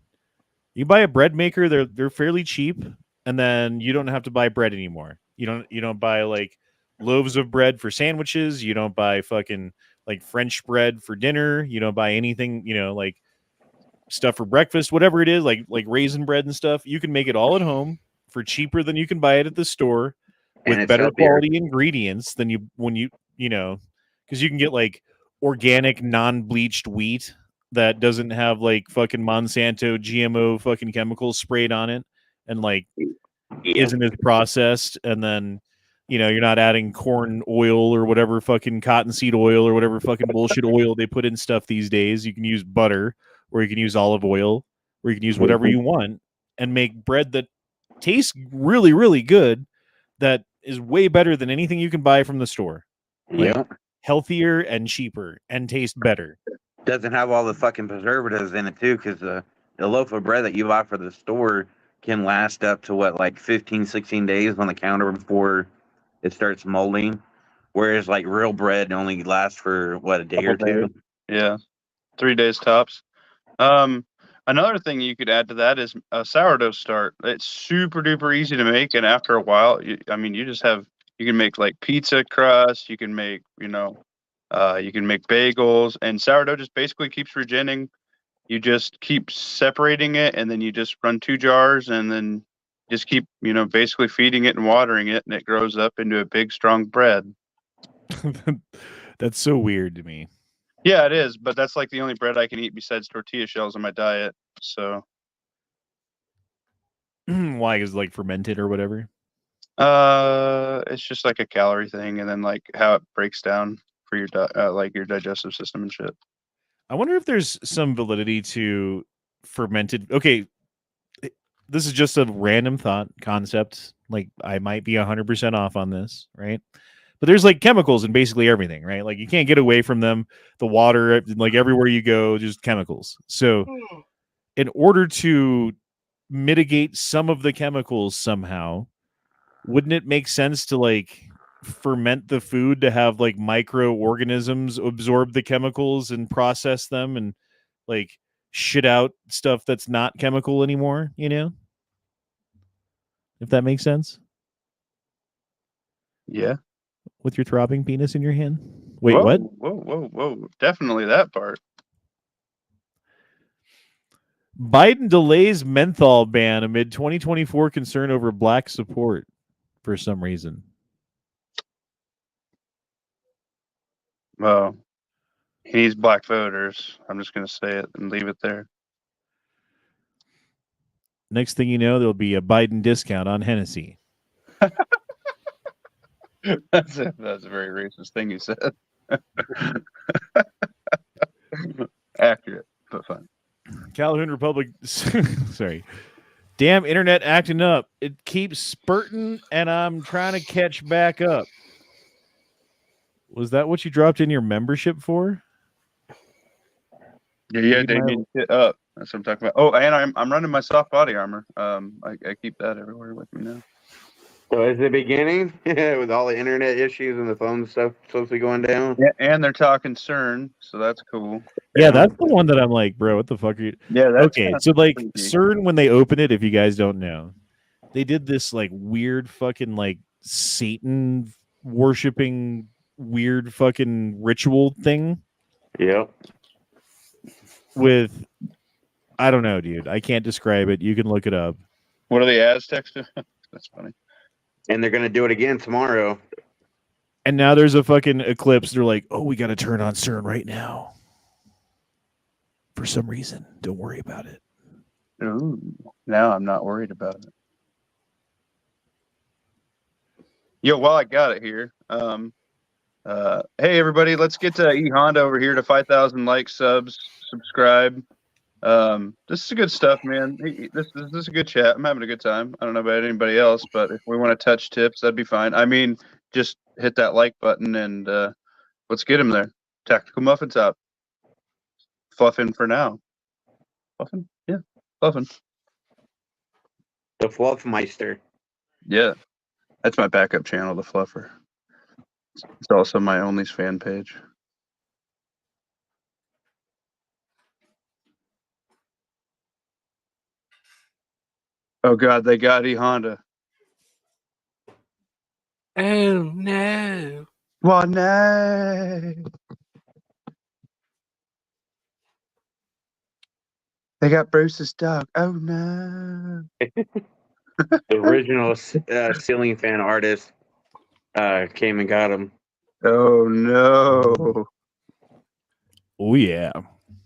You buy a bread maker, they're fairly cheap, and then you don't have to buy bread anymore. You don't buy like loaves of bread for sandwiches. You don't buy fucking like French bread for dinner. You don't buy anything, you know, like stuff for breakfast, whatever it is, like raisin bread and stuff. You can make it all at home for cheaper than you can buy it at the store, And with it's better healthier. quality ingredients than you know, because you can get like organic non-bleached wheat that doesn't have like fucking Monsanto GMO fucking chemicals sprayed on it and like isn't as processed, and then you know you're not adding corn oil or whatever fucking cottonseed oil or whatever fucking bullshit oil they put in stuff these days. You can use butter, or you can use olive oil, or you can use whatever you want and make bread that tastes really, really good, that is way better than anything you can buy from the store. Like Yep. healthier and cheaper and taste better. Doesn't have all the fucking preservatives in it too, because the loaf of bread that you buy for the store can last up to what, like 15, 16 days on the counter before it starts molding. Whereas like real bread only lasts for what, a day or two. Yeah, 3 days tops. Another thing you could add to that is a sourdough start. It's super duper easy to make, and after a while, you can make like pizza crust. You can make you can make bagels, and sourdough just basically keeps regening. You just keep separating it, and then you just run 2 jars, and then just keep basically feeding it and watering it, and it grows up into a big strong bread. That's so weird to me. Yeah, it is, but that's like the only bread I can eat besides tortilla shells in my diet. So, Why? Is it like fermented or whatever? it's just like a calorie thing, and then like how it breaks down for your like your digestive system and shit. I wonder if there's some validity to fermented. Okay, this is just a random thought concept. Like I might be 100% off on this, right? But there's like chemicals in basically everything, right? Like you can't get away from them. The water, like everywhere you go, just chemicals. So in order to mitigate some of the chemicals somehow, wouldn't it make sense to like ferment the food to have like microorganisms absorb the chemicals and process them and like shit out stuff that's not chemical anymore, you know? If that makes sense. Yeah. With your throbbing penis in your hand. Wait, Whoa, what? Whoa! Definitely that part. Biden delays menthol ban amid 2024 concern over black support for some reason. Well, he needs black voters. I'm just gonna say it and leave it there. Next thing you know, there'll be a Biden discount on Hennessy. That's a very racist thing you said. Accurate, but fun. Calhoun Republic. Sorry. Damn internet acting up. It keeps spurting and I'm trying to catch back up. Was that what you dropped in your membership for? Yeah, they need to hit up. That's what I'm talking about. Oh, and I'm running my soft body armor. I keep that everywhere with me now. So is the beginning with all the internet issues and the phone stuff supposed to be going down? Yeah, and they're talking CERN, so that's cool. Yeah, that's the one that I'm like, bro, what the fuck are you? Yeah, that's okay. So like CERN, when they open it, if you guys don't know, they did this like weird fucking like Satan worshiping weird fucking ritual thing. Yep. With I don't know, dude. I can't describe it. You can look it up. What are the Aztecs doing? That's funny. And they're gonna do it again tomorrow. And now there's a fucking eclipse. They're like, oh, we got to turn on CERN right now. For some reason. Don't worry about it. Ooh, now I'm not worried about it. Yo, while I got it here, Hey everybody, let's get E Honda over here to 5,000 likes, subs, subscribe. This is good stuff, man. This is a good chat. I'm having a good time. I don't know about anybody else, but if we want to touch tips, that'd be fine. I mean, just hit that like button and let's get him there. Tactical Muffin Top. Fluffing for now. Fluffing? Yeah, fluffing. The Fluffmeister. Yeah, that's my backup channel, the Fluffer. It's also my Only's fan page. Oh God, they got E Honda. Oh no. Well, no. They got Bruce's dog. Oh no. The original ceiling fan artist came and got him. Oh no. Oh yeah.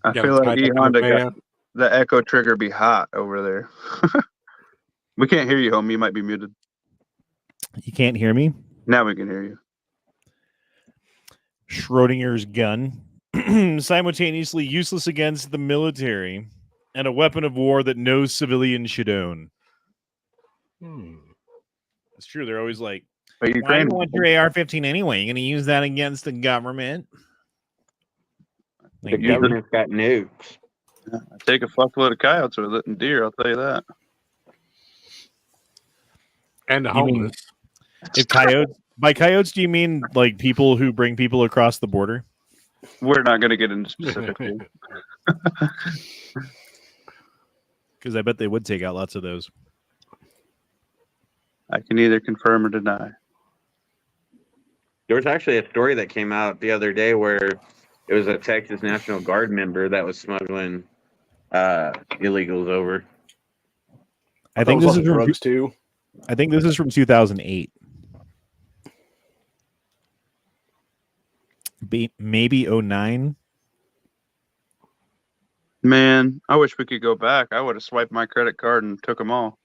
I Got feel it like tied E up in a Honda got van. the echo trigger be hot over there. We can't hear you, homie. You might be muted. You can't hear me? Now we can hear you. Schrodinger's gun. Simultaneously useless against the military and a weapon of war that no civilian should own. It's true. They're always like, But why do Ukraine, you want your AR-15 anyway? You're going to use that against the government? The Like, government's got nukes. I take a fuckload of coyotes with it and deer. I'll tell you that. And the You mean- homeless. if coyotes, by coyotes, do you mean like people who bring people across the border? We're not going to get into specifics. Because I bet they would take out lots of those. I can neither confirm or deny. There was actually a story that came out the other day where it was a Texas National Guard member that was smuggling illegals over. I think That was this is on from, drugs too. I think this is from 2008. Maybe 09. Man, I wish we could go back. I would have swiped my credit card and took them all.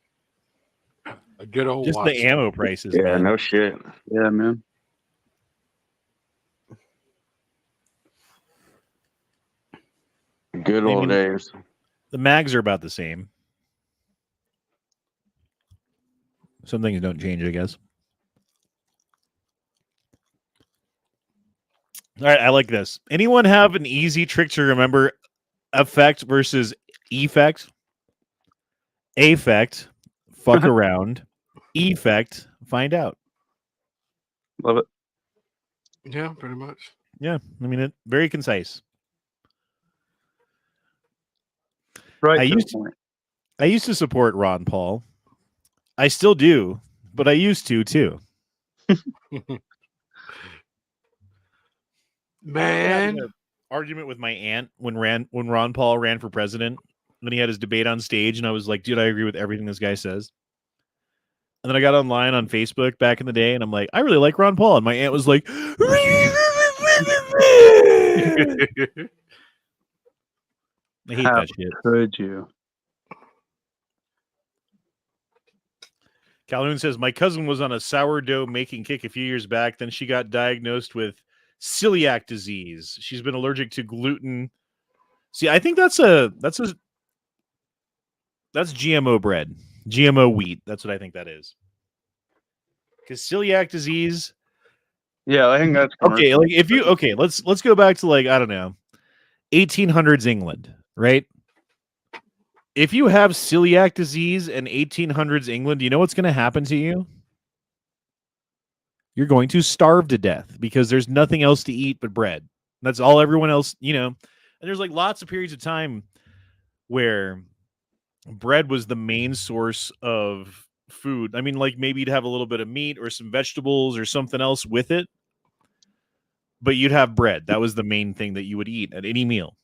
A good old Just watchin. the ammo prices, Yeah, man. no shit. Yeah, man. Good old days. The mags are about the same. Some things don't change, I guess. All right, I like this. Anyone have an easy trick to remember effect versus effect? Affect, fuck around. Effect, find out. Love it. Yeah, pretty much. Yeah, I mean, it very concise. Right. I to the used- point. I used to support Ron Paul. I still do, but I used to too. Man. Argument with my aunt when Ron Paul ran for president. Then he had his debate on stage, and I was like, dude, I agree with everything this guy says. And then I got online on Facebook back in the day, and I'm like, I really like Ron Paul. And my aunt was like, I hate How that shit. could you? Calhoun says, my cousin was on a sourdough making kick a few years back. Then she got diagnosed with celiac disease. She's been allergic to gluten. See, I think that's GMO bread, GMO wheat. That's what I think that is. Because celiac disease. Yeah, I think that's Okay, like if you let's go back to like I don't know, 1800s England, right? If you have celiac disease in 1800s England, you know what's going to happen to you? You're going to starve to death because there's nothing else to eat but bread. That's all everyone else, you know. And there's like lots of periods of time where bread was the main source of food. I mean, like maybe you'd have a little bit of meat or some vegetables or something else with it, but you'd have bread. That was the main thing that you would eat at any meal.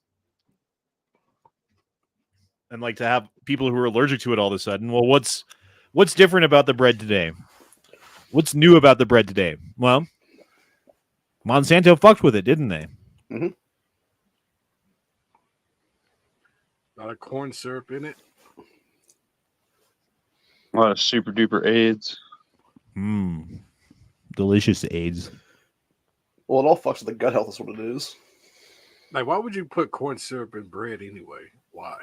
And like to have people who are allergic to it all of a sudden, well, what's different about the bread today? What's new about the bread today? Well, Monsanto fucked with it, didn't they? Mm-hmm. A lot of corn syrup in it. a lot of super duper AIDS. Delicious AIDS. Well, it all fucks with the gut health. Is what it is. Like, why would you put corn syrup in bread anyway? Why?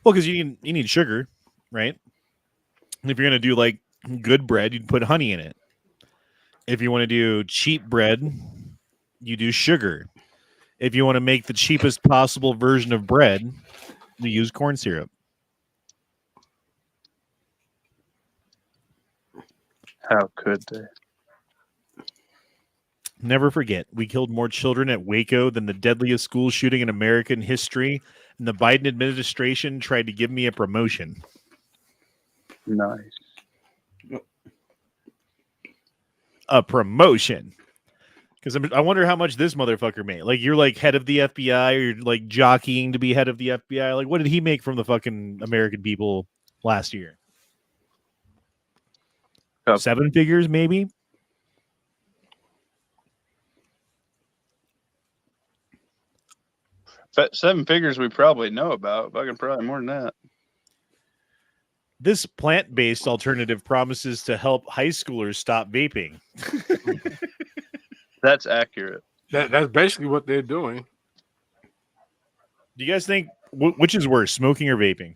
Well, because you need sugar, right? And if you're gonna do like good bread, you'd put honey in it. If you want to do cheap bread, you do sugar. If you want to make the cheapest possible version of bread, you use corn syrup. How could they? Never forget, we killed more children at Waco than the deadliest school shooting in American history, and the Biden administration tried to give me a promotion. Nice. A promotion. Because I wonder how much this motherfucker made. Like, you're like head of the FBI, or you're like jockeying to be head of the FBI. Like, what did he make from the fucking American people last year? Yep. 7 figures, maybe? But 7 figures we probably know about. Fucking probably more than that. This plant-based alternative promises to help high schoolers stop vaping. That's accurate. That's basically what they're doing. Do you guys think which is worse, smoking or vaping?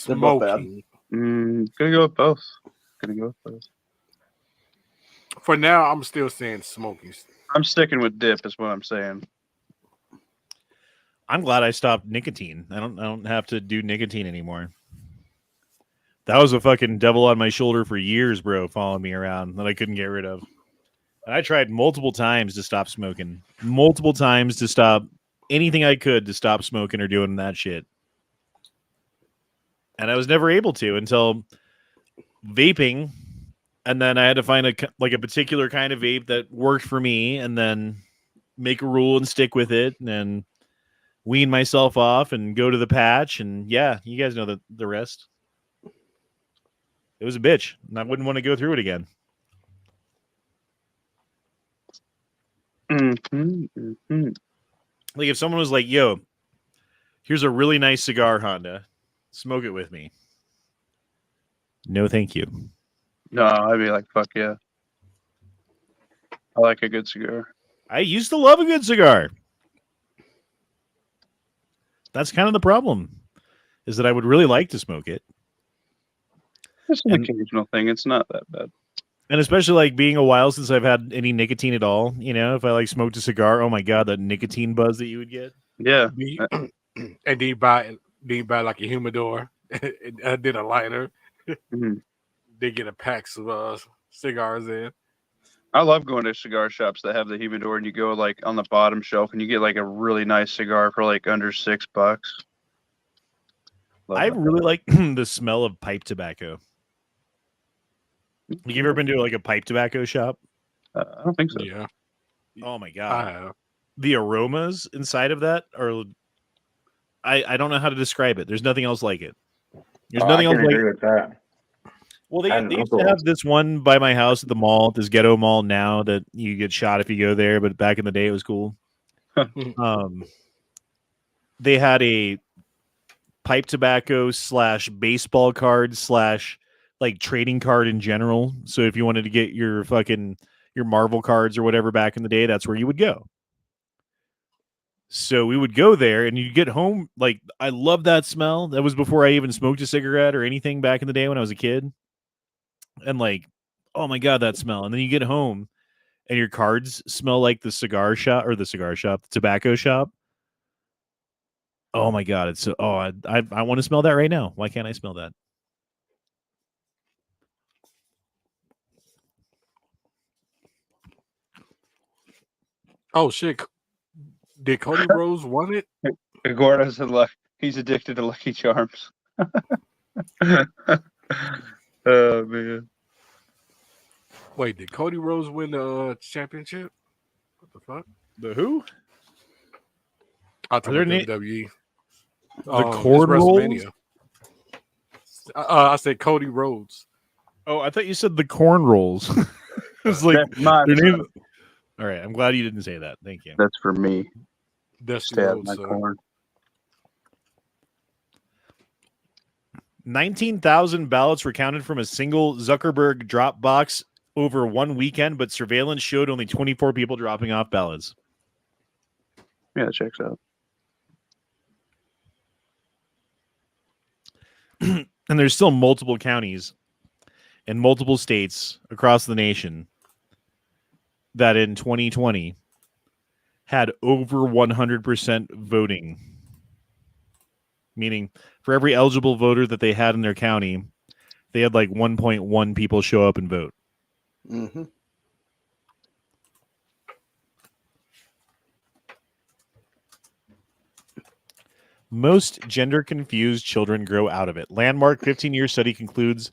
They're both bad. Smoking. Gonna go with both. Gonna go with both. For now, I'm still saying smoking. I'm sticking with dip, is what I'm saying. I'm glad I stopped nicotine. I don't have to do nicotine anymore. That was a fucking devil on my shoulder for years, bro, following me around that I couldn't get rid of. And I tried multiple times to stop smoking. Multiple times to stop anything I could to stop smoking or doing that shit. And I was never able to until vaping. And then I had to find a particular kind of vape that worked for me, and then make a rule and stick with it, and wean myself off and go to the patch. And yeah, you guys know the rest. It was a bitch, and I wouldn't want to go through it again. Like, if someone was like, yo, here's a really nice cigar, Honda, smoke it with me. No, thank you. No, I'd be like, fuck yeah. I like a good cigar. I used to love a good cigar. That's kind of the problem, is that I would really like to smoke it. It's an occasional thing. It's not that bad. And especially like being a while since I've had any nicotine at all, you know, if I like smoked a cigar, oh my God, that nicotine buzz that you would get. Yeah. And do you buy like a humidor and did a lighter? They get a pack of cigars in. I love going to cigar shops that have the humidor, and you go like on the bottom shelf and you get like a really nice cigar for like under $6. I really like the smell of pipe tobacco. Like, you ever been to like a pipe tobacco shop? I don't think so. Yeah. Oh my God. I have. The aromas inside of that are, I don't know how to describe it. There's nothing else like it. There's nothing else like agree with that. Well, they used to have this one by my house at the mall, this ghetto mall now, that you get shot if you go there, but back in the day it was cool. They had a pipe tobacco / baseball card / like trading card in general. So if you wanted to get your Marvel cards or whatever back in the day, that's where you would go. So we would go there, and you get home. Like, I love that smell. That was before I even smoked a cigarette or anything back in the day when I was a kid. And like, oh my God, that smell. And then you get home and your cards smell like the tobacco shop. Oh my God. It's I want to smell that right now. Why can't I smell that? Oh shit! Did Cody Rose want it? Gordo's he's addicted to Lucky Charms. Oh man! Wait, did Cody Rose win the championship? What the fuck? The who? I thought their WWE. The Cord Rolls? WrestleMania. I said Cody Rhodes. Oh, I thought you said the corn rolls. It's like their name. All right, I'm glad you didn't say that. Thank you. That's for me. Dusty Stab Rhodes, my corn. 19,000 ballots were counted from a single Zuckerberg Dropbox over one weekend, but surveillance showed only 24 people dropping off ballots. Yeah, that checks out. And there's still multiple counties in multiple states across the nation that in 2020 had over 100% voting. Meaning, for every eligible voter that they had in their county, they had like 1.1 people show up and vote. Mm-hmm. Most gender-confused children grow out of it. Landmark 15-year study concludes,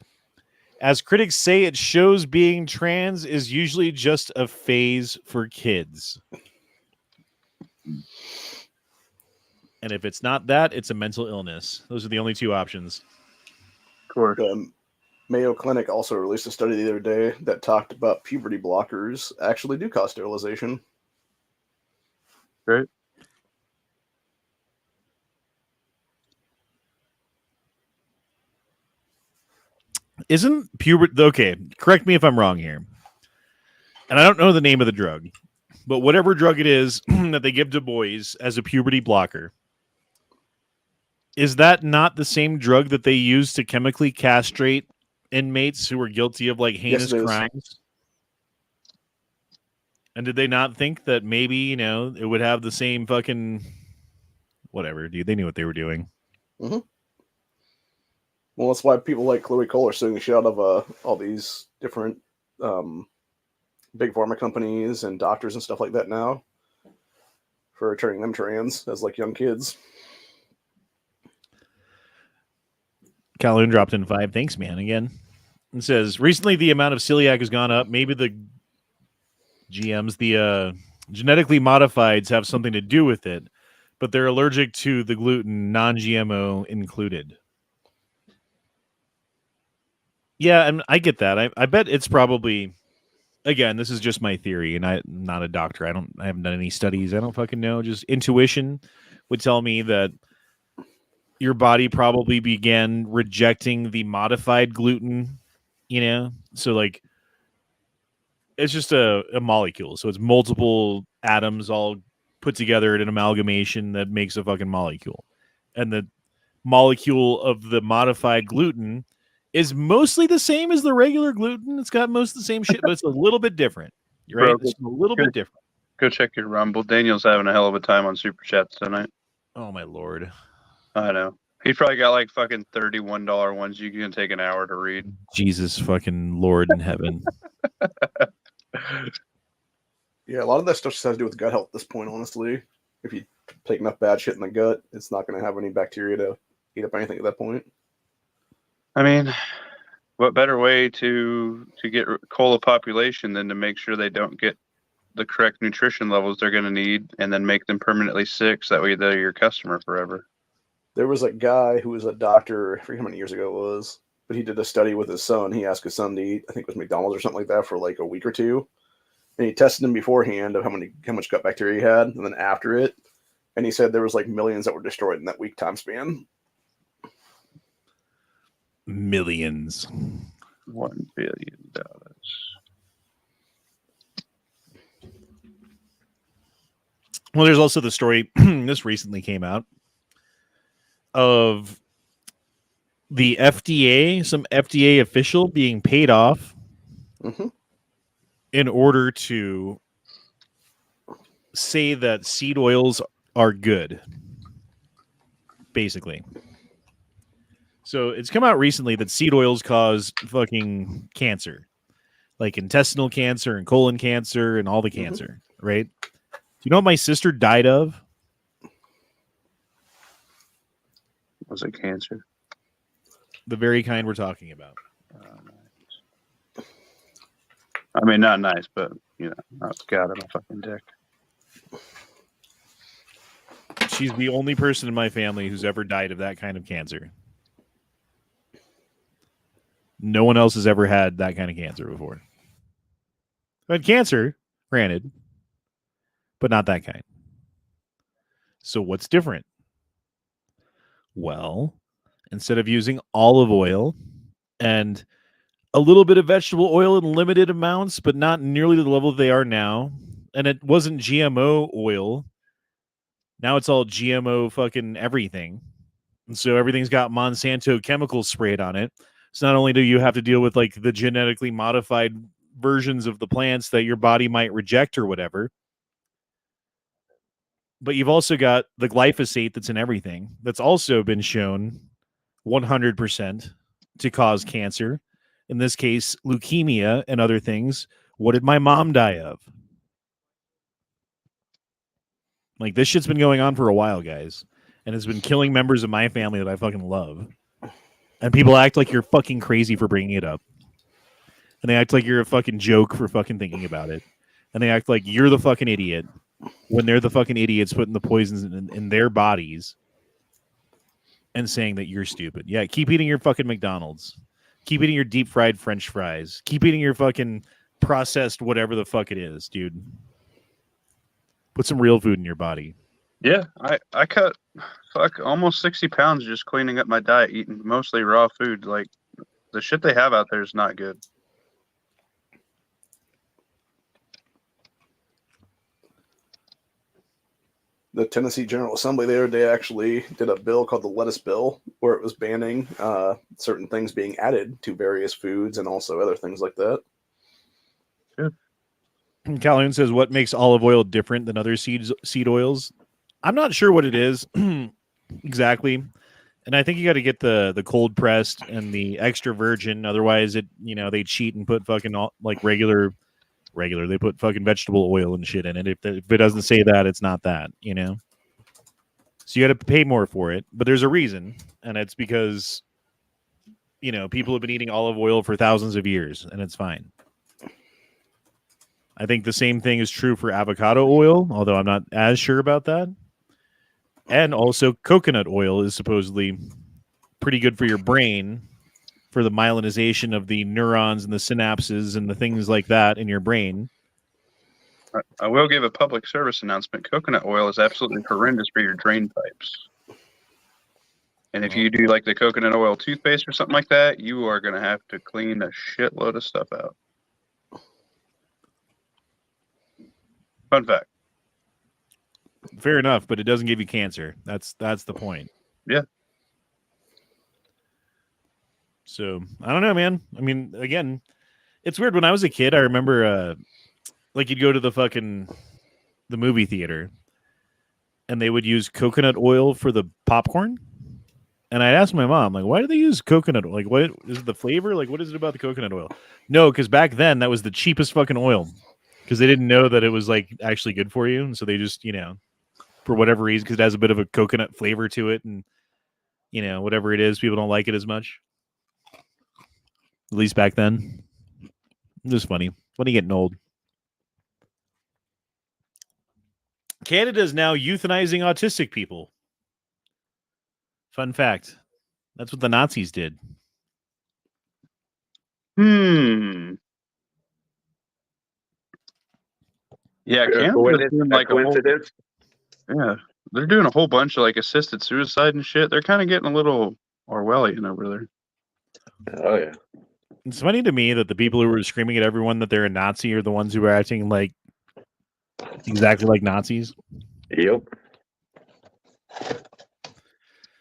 as critics say, it shows being trans is usually just a phase for kids. And if it's not that, it's a mental illness. Those are the only two options. Of course. Mayo Clinic also released a study the other day that talked about puberty blockers actually do cause sterilization. Right. Isn't puberty... Okay, correct me if I'm wrong here. And I don't know the name of the drug, but whatever drug it is that they give to boys as a puberty blocker, is that not the same drug that they use to chemically castrate inmates who were guilty of like heinous crimes? And did they not think that maybe, you know, it would have the same fucking whatever, dude? They knew what they were doing. Mm-hmm. Well, that's why people like Chloe Cole are suing the shit out of all these different big pharma companies and doctors and stuff like that now for turning them trans as like young kids. Calhoun dropped in 5. Thanks, man, again. It says, recently the amount of celiac has gone up. Maybe the GMs, the genetically modifieds have something to do with it, but they're allergic to the gluten, non-GMO included. Yeah, and I get that. I bet it's probably, again, this is just my theory, and I'm not a doctor. I haven't done any studies. I don't fucking know. Just intuition would tell me that your body probably began rejecting the modified gluten, you know? So, like, it's just a molecule. So it's multiple atoms all put together in an amalgamation that makes a fucking molecule. And the molecule of the modified gluten is mostly the same as the regular gluten. It's got most of the same shit, but it's a little bit different. Right? Bro, It's a little bit different. Go check your Rumble. Daniel's having a hell of a time on Super Chats tonight. Oh, my Lord. I know. He probably got like fucking $31 ones you can take an hour to read. Jesus fucking Lord in heaven. Yeah, a lot of that stuff just has to do with gut health at this point, honestly. If you take enough bad shit in the gut, it's not going to have any bacteria to eat up anything at that point. I mean, what better way to get cull a population than to make sure they don't get the correct nutrition levels they're going to need and then make them permanently sick so that way they're your customer forever. There was a guy who was a doctor, I forget how many years ago it was, but he did a study with his son. He asked his son to eat, I think it was McDonald's or something like that, for like a week or two. And he tested him beforehand of how much gut bacteria he had, and then after it. And he said there was like millions that were destroyed in that week time span. Millions. $1 billion. Well, there's also the story, this recently came out, of the FDA, some FDA official being paid off in order to say that seed oils are good, basically. So it's come out recently that seed oils cause fucking cancer, like intestinal cancer and colon cancer and all the cancer, right? Do you know what my sister died of? Was it cancer? The very kind we're talking about. Nice. I mean, not nice, but, you know, not God on a fucking dick. She's the only person in my family who's ever died of that kind of cancer. No one else has ever had that kind of cancer before. But cancer, granted, but not that kind. So what's different? Well, instead of using olive oil and a little bit of vegetable oil in limited amounts, but not nearly to the level they are now. And it wasn't GMO oil. Now it's all GMO fucking everything. And so everything's got Monsanto chemicals sprayed on it. So not only do you have to deal with like the genetically modified versions of the plants that your body might reject or whatever, but you've also got the glyphosate that's in everything that's also been shown 100% to cause cancer. In this case, leukemia and other things. What did my mom die of? Like, this shit's been going on for a while, guys. And it's been killing members of my family that I fucking love. And people act like you're fucking crazy for bringing it up. And they act like you're a fucking joke for fucking thinking about it. And they act like you're the fucking idiot when they're the fucking idiots putting the poisons in their bodies and saying that you're stupid. Yeah, keep eating your fucking McDonald's. Keep eating your deep fried French fries. Keep eating your fucking processed whatever the fuck it is, dude. Put some real food in your body. Yeah, I cut almost 60 pounds just cleaning up my diet, eating mostly raw food. Like, the shit they have out there is not good. The Tennessee General Assembly the other day actually did a bill called the lettuce bill, where it was banning certain things being added to various foods and also other things like that. Calhoun says, what makes olive oil different than other seed oils? I'm not sure what it is exactly. And I think you got to get the cold pressed and the extra virgin. Otherwise, they cheat and put fucking like regular. They put fucking vegetable oil and shit in it. If it doesn't say that, it's not that, So you got to pay more for it. But there's a reason. And it's because, people have been eating olive oil for thousands of years, and it's fine. I think the same thing is true for avocado oil, although I'm not as sure about that. And also coconut oil is supposedly pretty good for your brain, for the myelinization of the neurons and the synapses and the things like that in your brain. I will give a public service announcement. Coconut oil is absolutely horrendous for your drain pipes. And if you do like the coconut oil toothpaste or something like that, you are going to have to clean a shitload of stuff out. Fun fact. Fair enough, but it doesn't give you cancer. That's the point. Yeah. So I don't know, man. I mean, again, it's weird. When I was a kid, I remember like you'd go to the movie theater and they would use coconut oil for the popcorn. And I'd ask my mom, like, why do they use coconut oil? Like, what is it, the flavor? Like, what is it about the coconut oil? No, because back then that was the cheapest fucking oil. Because they didn't know that it was like actually good for you. And so they just, for whatever reason, because it has a bit of a coconut flavor to it. And, whatever it is, people don't like it as much. At least back then. It was funny. Funny getting old. Canada is now euthanizing autistic people. Fun fact. That's what the Nazis did. Yeah, Canada's doing like coincidence. They're doing a whole bunch of like assisted suicide and shit. They're kind of getting a little Orwellian over there. Oh yeah. It's funny to me that the people who were screaming at everyone that they're a Nazi are the ones who are acting like exactly like Nazis. Yep.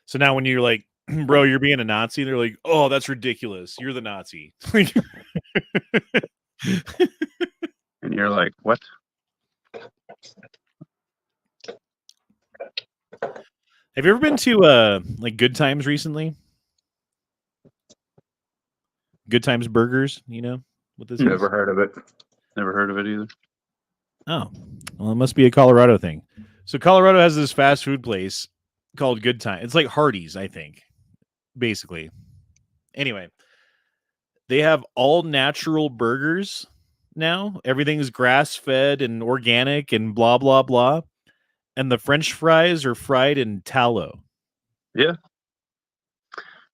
So now when you're like, bro, you're being a Nazi, they're like, oh, that's ridiculous. You're the Nazi. And you're like, what? Have you ever been to like Good Times recently? Good Times Burgers, what this is? Never heard of it. Never heard of it either. Oh, well, it must be a Colorado thing. So Colorado has this fast food place called Good Time. It's like Hardee's, I think, basically. Anyway, they have all natural burgers now. Everything's grass-fed and organic and blah, blah, blah. And the French fries are fried in tallow. Yeah.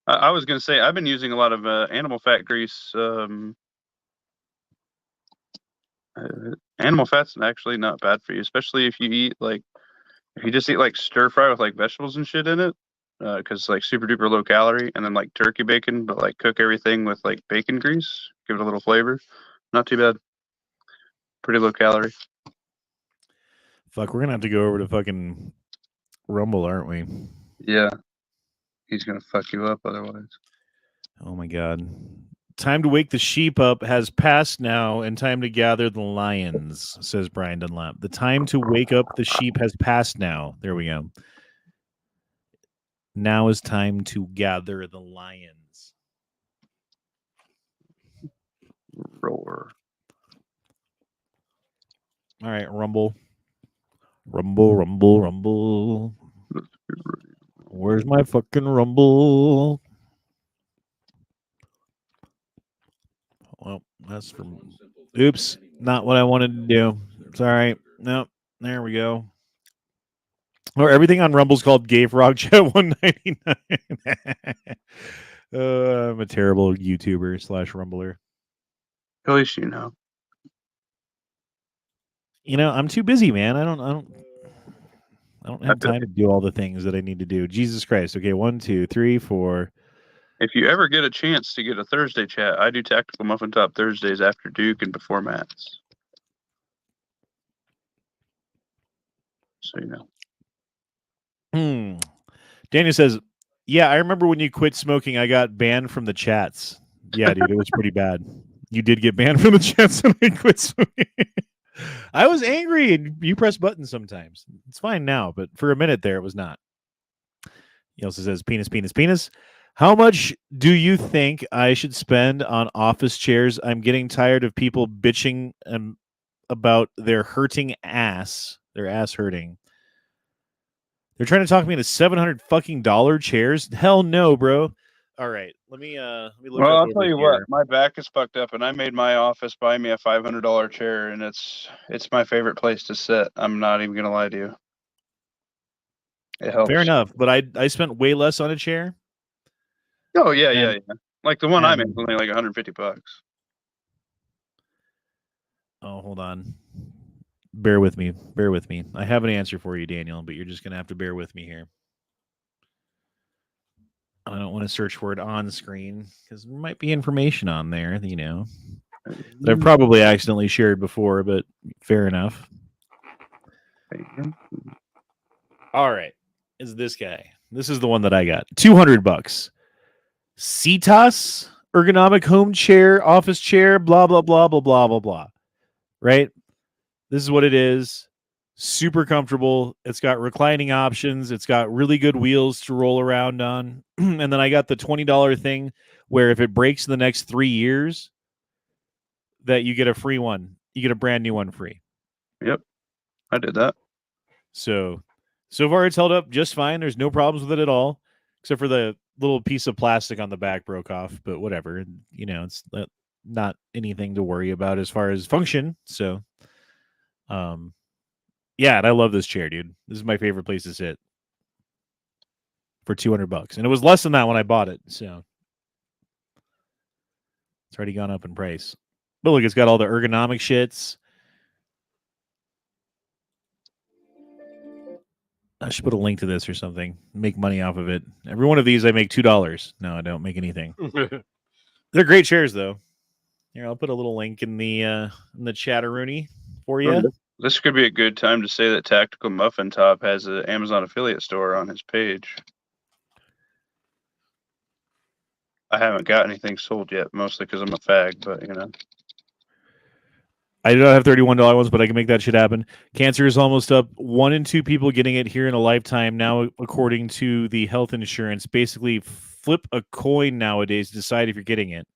I was going to say, I've been using a lot of animal fat grease. Animal fat's actually not bad for you, especially if you eat if you just eat like stir fry with like vegetables and shit in it. because like super duper low calorie, and then like turkey bacon, but like cook everything with like bacon grease, give it a little flavor. Not too bad. Pretty low calorie. Fuck, we're gonna have to go over to fucking Rumble, aren't we? Yeah, he's gonna fuck you up otherwise. Oh my god. Time to wake the sheep up has passed now, and time to gather the lions, says Brian Dunlap. The time to wake up the sheep has passed now. There we go. Now is time to gather the lions. Roar. All right, Rumble. Rumble, rumble, rumble. Where's my fucking Rumble? Well, that's from. Oops, not what I wanted to do. Sorry. Nope. There we go. Or everything on Rumble's called Gay Frog Chat 199. I'm a terrible YouTuber / Rumbler. At least you know. You know, I'm too busy, man. I don't have time to do all the things that I need to do. Jesus Christ. Okay, 1, 2, 3, 4. If you ever get a chance to get a Thursday chat, I do Tactical Muffin Top Thursdays after Duke and before Matt's. So you know. Daniel says, yeah, I remember when you quit smoking, I got banned from the chats. Yeah, dude, it was pretty bad. You did get banned from the chats when I quit smoking. I was angry, and you press buttons sometimes. It's fine now, but for a minute there, it was not. He also says, penis, penis, penis. How much do you think I should spend on office chairs? I'm getting tired of people bitching about their hurting ass, their ass hurting. They're trying to talk me into $700 fucking chairs. Hell no, bro. All right, let me look. Well, up I'll over tell you here. what, my back is fucked up, and I made my office buy me a $500 chair, and it's my favorite place to sit. I'm not even gonna lie to you. It helps. Fair enough, but I spent way less on a chair. Oh yeah. Like the one I made and- was only like $150. Oh, hold on. Bear with me. Bear with me. I have an answer for you, Daniel, but you're just gonna have to bear with me here. I don't want to search for it on screen because there might be information on there, you know, that I've probably accidentally shared before, but fair enough. All right. Is this guy. This is the one that I got. $200. CETAS, ergonomic home chair, office chair, blah, blah, blah, blah, blah, blah, blah. Right? This is what it is. Super comfortable. It's got reclining options. It's got really good wheels to roll around on. And then I got the $20 thing where if it breaks in the next 3 years, that you get a free one. You get a brand new one free. Yep. I did that. So far it's held up just fine. There's no problems with it at all, except for the little piece of plastic on the back broke off, but whatever. You know, it's not anything to worry about as far as function. So, yeah, and I love this chair, dude. This is my favorite place to sit for $200, and it was less than that when I bought it. So it's already gone up in price. But look, it's got all the ergonomic shits. I should put a link to this or something. Make money off of it. Every one of these, I make $2. No, I don't make anything. They're great chairs, though. Here, I'll put a little link in the chatteroony for you. This could be a good time to say that Tactical Muffin Top has an Amazon affiliate store on his page. I haven't got anything sold yet, mostly because I'm a fag, but you know. I do not have $31 ones, but I can make that shit happen. Cancer is almost up. 1 in 2 people getting it here in a lifetime now, according to the health insurance. Basically, flip a coin nowadays to decide if you're getting it.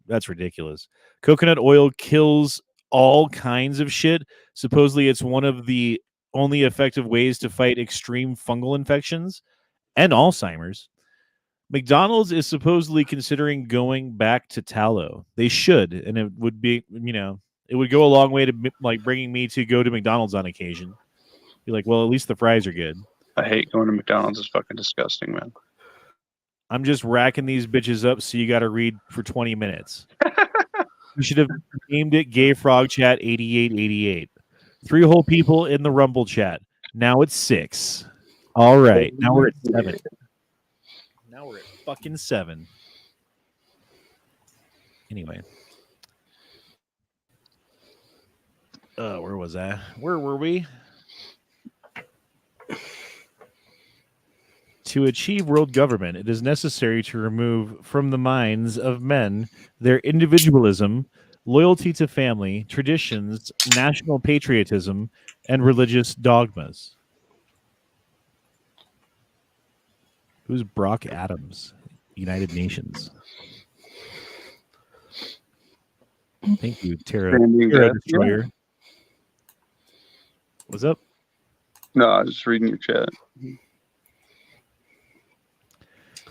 That's ridiculous. Coconut oil kills all kinds of shit. Supposedly, it's one of the only effective ways to fight extreme fungal infections and Alzheimer's. McDonald's is supposedly considering going back to tallow. They should, and it would be, you know, it would go a long way to like bringing me to go to McDonald's on occasion. Be like, well, at least the fries are good. I hate going to McDonald's. It's fucking disgusting, man. I'm just racking these bitches up, so you got to read for 20 minutes. You should have named it Gay Frog Chat 8888. 3 whole people in the Rumble chat. Now it's 6. All right, now we're at 7. fucking 7. Anyway. Where was I? Where were we? To achieve world government, it is necessary to remove from the minds of men their individualism, loyalty to family, traditions, national patriotism, and religious dogmas. Who's Brock Adams? United Nations. Thank you, Terra Standing desk, Destroyer. What's up? No, I was just reading your chat.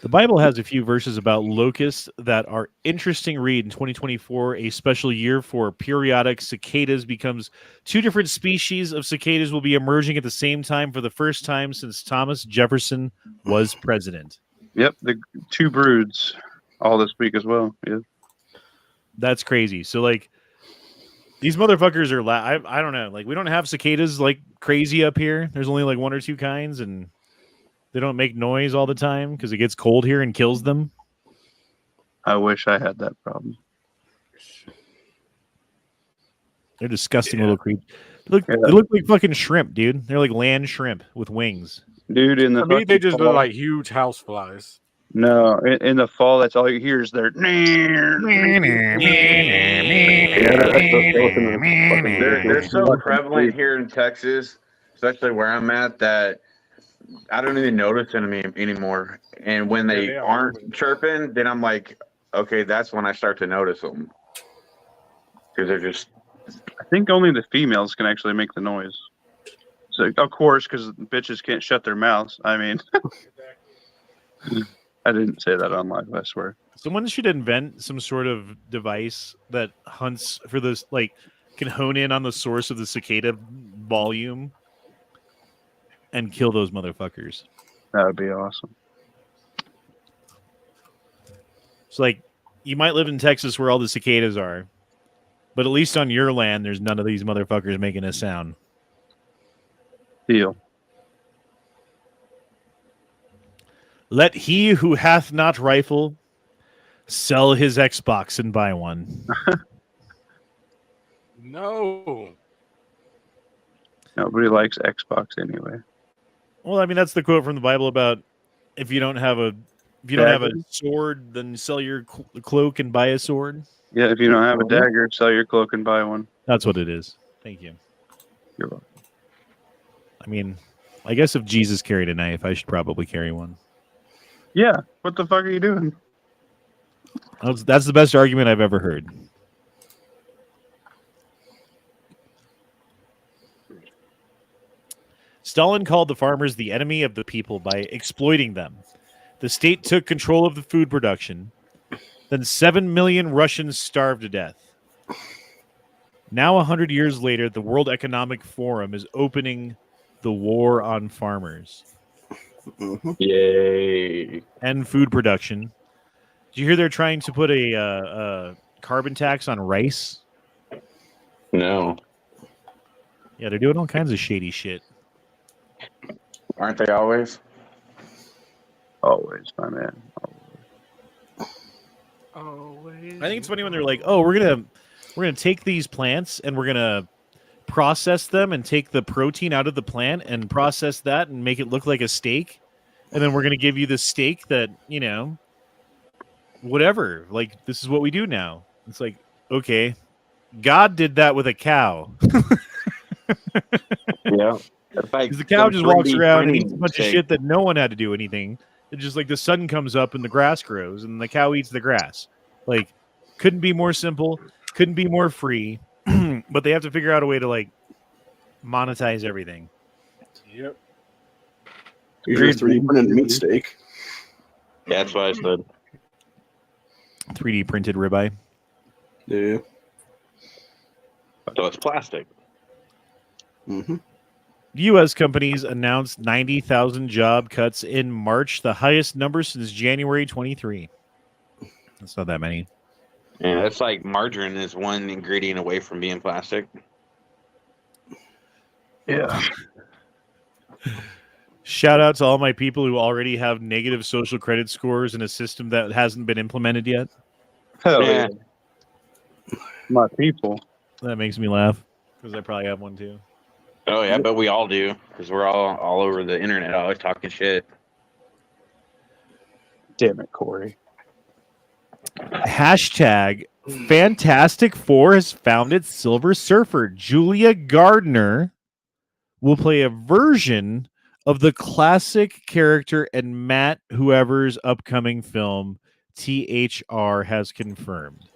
The Bible has a few verses about locusts that are interesting read. In 2024, a special year for periodic cicadas becomes 2 different species of cicadas will be emerging at the same time for the first time since Thomas Jefferson was president. Yep, the 2 broods all this week as well. Yeah. That's crazy. So, like, these motherfuckers are, I don't know. Like, we don't have cicadas like crazy up here. There's only like 1 or 2 kinds, and they don't make noise all the time because it gets cold here and kills them. I wish I had that problem. They're disgusting little creatures. They look like fucking shrimp, dude. They're like land shrimp with wings. Dude, in the To me, they just fall, look like huge house flies. No, in the fall, that's all you hear is their. They're so prevalent here in Texas, especially where I'm at, that I don't even notice them anymore. And when they aren't chirping, then I'm like, okay, that's when I start to notice them. Because they're just... I think only the females can actually make the noise. So, of course, because bitches can't shut their mouths. I mean, I didn't say that on live, I swear. Someone should invent some sort of device that hunts for this, like, can hone in on the source of the cicada volume and kill those motherfuckers. That would be awesome. So, like, you might live in Texas where all the cicadas are, but at least on your land, there's none of these motherfuckers making a sound. Deal. Let he who hath not rifle sell his Xbox and buy one. No. Nobody likes Xbox anyway. Well, I mean, that's the quote from the Bible about if you don't have a sword, then sell your cloak and buy a sword. Yeah, if you don't have a dagger, sell your cloak and buy one. That's what it is. Thank you. You're welcome. I mean, I guess if Jesus carried a knife, I should probably carry one. Yeah, what the fuck are you doing? That's the best argument I've ever heard. Stalin called the farmers the enemy of the people by exploiting them. The state took control of the food production. Then 7 million Russians starved to death. Now, 100 years later, the World Economic Forum is opening the war on farmers. Yay. And food production. Did you hear they're trying to put a carbon tax on rice? No. Yeah, they're doing all kinds of shady shit. Aren't they always? Always, my man. Always. I think it's funny when they're like, "Oh, we're gonna take these plants and we're gonna process them and take the protein out of the plant and process that and make it look like a steak, and then we're gonna give you the steak that whatever. Like this is what we do now." It's like, okay, God did that with a cow. Yeah. Because the cow just walks around and eats a bunch of shit that no one had to do anything. It's just like the sun comes up and the grass grows and the cow eats the grass. Like, couldn't be more simple, couldn't be more free, but they have to figure out a way to like monetize everything. Yep. Here's 3D printed meat steak. Yeah, that's what I said. 3D printed ribeye. Yeah. So it's plastic. Mm-hmm. U.S. companies announced 90,000 job cuts in March, the highest number since January 23. That's not that many. Yeah, it's like margarine is one ingredient away from being plastic. Yeah. Shout out to all my people who already have negative social credit scores in a system that hasn't been implemented yet. Hell Yeah. yeah. My people. That makes me laugh because I probably have one too. Oh yeah, but we all do because we're all over the internet, always talking shit. Damn it, Corey. Hashtag Fantastic Four has found its Silver Surfer. Julia Gardner will play a version of the classic character in Matt whoever's upcoming film. THR has confirmed.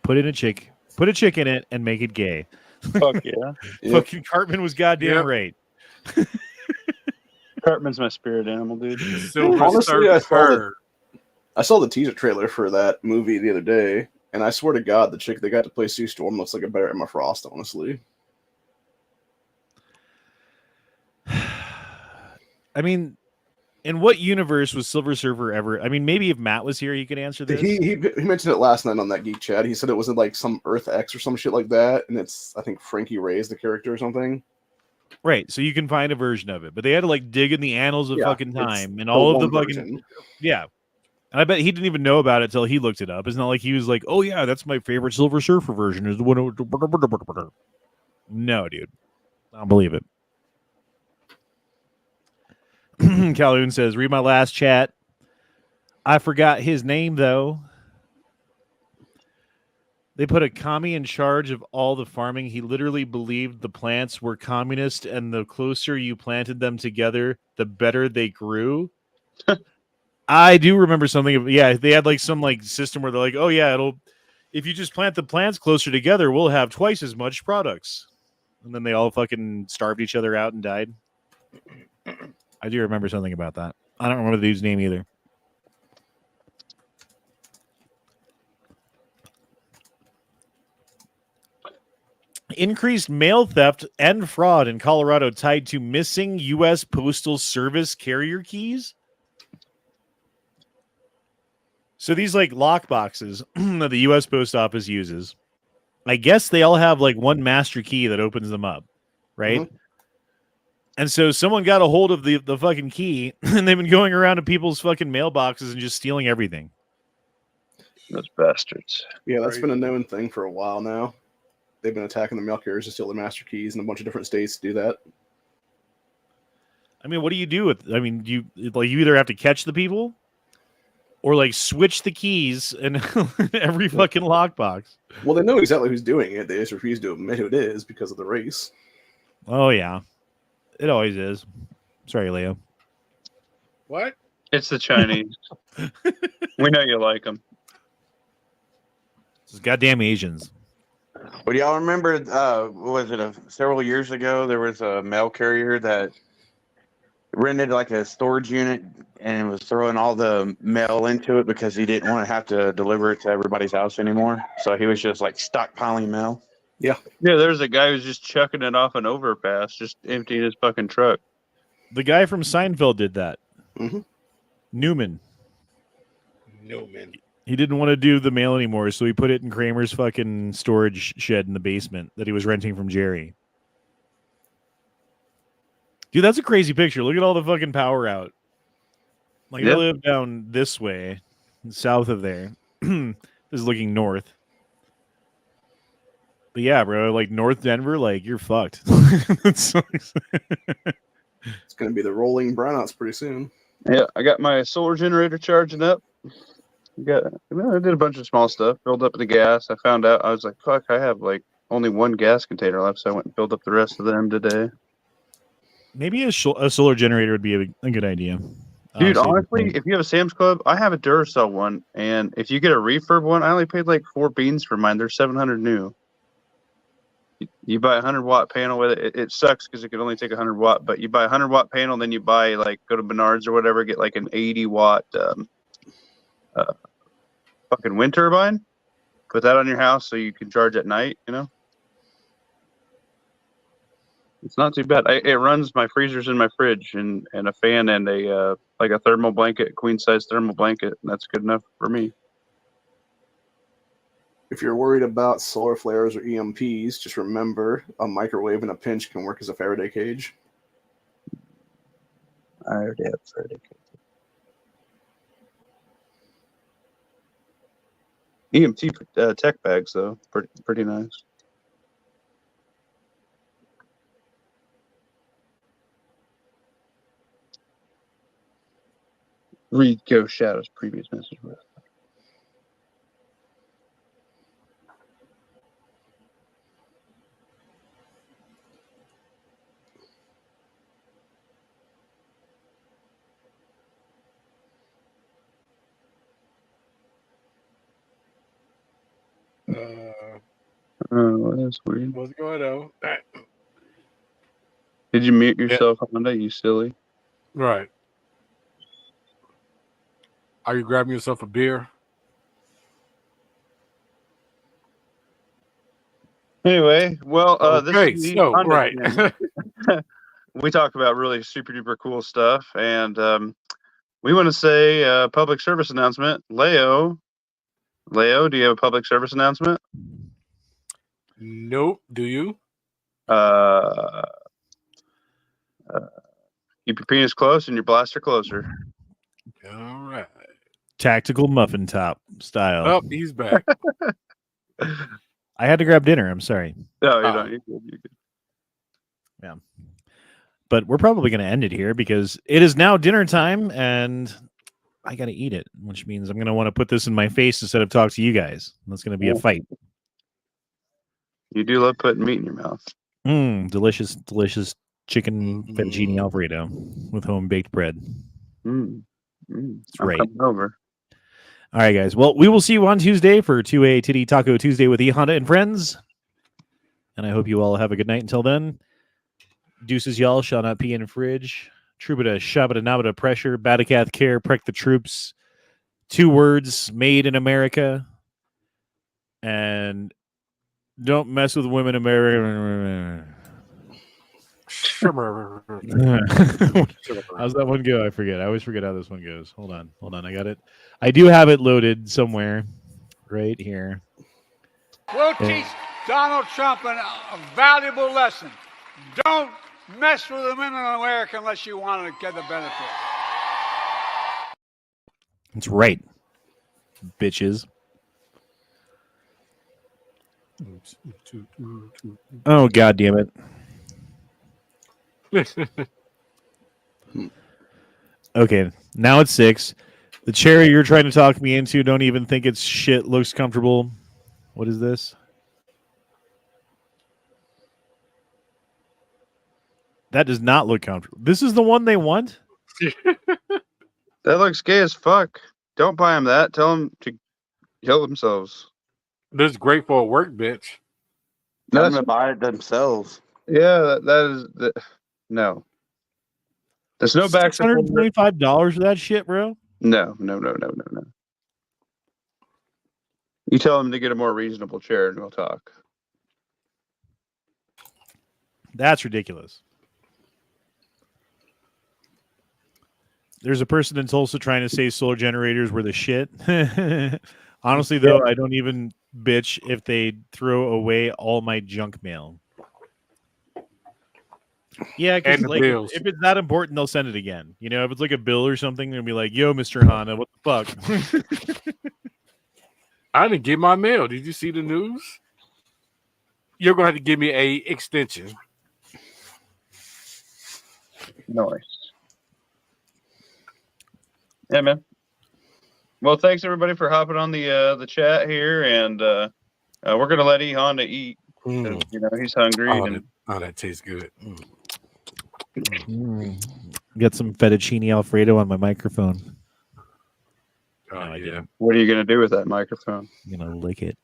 Put a chick in it and make it gay. Fuck yeah. Fucking Cartman was goddamn Yep. right. Cartman's my spirit animal, dude. Silver Honestly, Surfer. I saw the teaser trailer for that movie the other day, and I swear to God, the chick they got to play Sue Storm looks like a better Emma Frost, honestly. I mean, in what universe was Silver Surfer ever? I mean, maybe if Matt was here, he could answer this. He mentioned it last night on that Geek Chat. He said it was in like some Earth X or some shit like that, and it's, I think, Frankie Ray's the character or something. Right, so you can find a version of it, but they had to like dig in the annals of fucking it's time and the all of the one fucking version. yeah. And I bet he didn't even know about it till he looked it up. It's not like he was like, "Oh yeah, that's my favorite Silver Surfer version." Is the one. No, dude, I don't believe it. Calhoun says, "Read my last chat. I forgot his name though. They put a commie in charge of all the farming. He literally believed the plants were communist, and the closer you planted them together, the better they grew." I do remember something. Yeah, they had like some like system where they're like, "Oh yeah, if you just plant the plants closer together, we'll have twice as much products." And then they all fucking starved each other out and died. I do remember something about that. I don't remember the dude's name either. Increased mail theft and fraud in Colorado tied to missing U.S. Postal Service carrier keys. So these like lock boxes that the U.S. Post Office uses, I guess they all have like one master key that opens them up, right? Mhm. And so someone got a hold of the fucking key, and they've been going around to people's fucking mailboxes and just stealing everything. Those bastards. Yeah, that's been a Crazy. known thing for a while now. They've been attacking the mail carriers to steal their master keys in a bunch of different states to do that. I mean, what do you do with? I mean, you either have to catch the people, or like switch the keys in every fucking lockbox. Well, they know exactly who's doing it. They just refuse to admit who it is because of the race. Oh yeah, it always is. Sorry, Leo. What? It's the Chinese. We know you like them. It's goddamn Asians. Well, do y'all remember? Was it several years ago? There was a mail carrier that rented like a storage unit and was throwing all the mail into it because he didn't want to have to deliver it to everybody's house anymore. So he was just like stockpiling mail. Yeah, there's a guy who's just chucking it off an overpass, just emptying his fucking truck. The guy from Seinfeld did that. Mm-hmm. Newman. No, man. He didn't want to do the mail anymore, so he put it in Kramer's fucking storage shed in the basement that he was renting from Jerry. Dude, that's a crazy picture. Look at all the fucking power out. Like, I Yeah. live down this way, south of there. This is looking north. But yeah, bro, like North Denver, like, you're fucked. That sucks. It's going to be the rolling brownouts pretty soon. Yeah, I got my solar generator charging up. I did a bunch of small stuff, filled up the gas. I found out, I was like, fuck, I have like only one gas container left, so I went and filled up the rest of them today. Maybe a solar generator would be a good idea. Dude, Honestly. honestly, if you have a Sam's Club, I have a Duracell one, and if you get a refurb one, I only paid like 4 beans for mine. They're 700 new. You buy a 100-watt panel with it. It sucks because it could only take 100-watt, but you buy a 100-watt panel, then you buy like go to Menards or whatever, get like an 80-watt fucking wind turbine. Put that on your house so you can charge at night. You know, it's not too bad. It runs my freezers in my fridge and a fan and a like a thermal blanket, queen size thermal blanket, and that's good enough for me. If you're worried about solar flares or EMPs, just remember a microwave in a pinch can work as a Faraday cage. I already have Freddy. EMT tech bags though, pretty nice. Read Ghost Shadow's previous message with. Oh, that's weird. What's going on? Did you mute yourself, Honda? You silly. Right. Are you grabbing yourself a beer? Anyway, well, this Okay, is the so Honda right. channel. We talk about really super duper cool stuff, and we want to say public service announcement. Leo, do you have a public service announcement? Nope. Do you? Keep your penis close and your blaster closer. All right. Tactical muffin top style. Oh, he's back. I had to grab dinner. I'm sorry. No, you don't. You're good. Yeah. But we're probably going to end it here because it is now dinner time and I got to eat it, which means I'm going to want to put this in my face instead of talk to you guys. That's going to be a fight. You do love putting meat in your mouth. Delicious, delicious chicken fettuccine Alfredo with home baked bread. That's right. Coming over. All right, guys. Well, we will see you on Tuesday for 2A Titty Taco Tuesday with E Honda and friends. And I hope you all have a good night until then. Deuces, y'all, shall not pee in fridge. Troubadour, shabada, nabada, pressure, Batakath, care, prek the troops. 2 words, made in America. And don't mess with women, America. How's that one go? I forget. I always forget how this one goes. Hold on. I got it. I do have it loaded somewhere right here. We'll teach Donald Trump a valuable lesson. Don't mess with the women in America unless you want to get the benefit. That's right, bitches. Oh, God damn it. Okay, now it's 6. The chair you're trying to talk me into, don't even think it's shit, looks comfortable. What is this? That does not look comfortable. This is the one they want? That looks gay as fuck. Don't buy them that. Tell them to kill themselves. This is great for a workbench. Tell them to buy it themselves. Yeah, that is no. There's no back support. $625 for that shit, bro? No. You tell them to get a more reasonable chair and we'll talk. That's ridiculous. There's a person in Tulsa trying to say solar generators were the shit. Honestly, though, I don't even bitch if they throw away all my junk mail. Yeah, because like, if it's that important, they'll send it again. You know, if it's like a bill or something, they'll be like, yo, Mr. Hanna, what the fuck? I didn't get my mail. Did you see the news? You're going to have to give me a extension. Nice. Yeah, man. Well, thanks everybody for hopping on the chat here, and we're gonna let E Honda eat. You know he's hungry. Oh, that tastes good. Got some fettuccine Alfredo on my microphone. Oh, yeah. What are you gonna do with that microphone? I'm gonna lick it.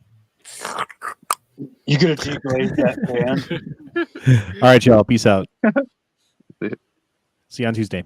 You gonna degrade that fan? All right, y'all. Peace out. See you on Tuesday.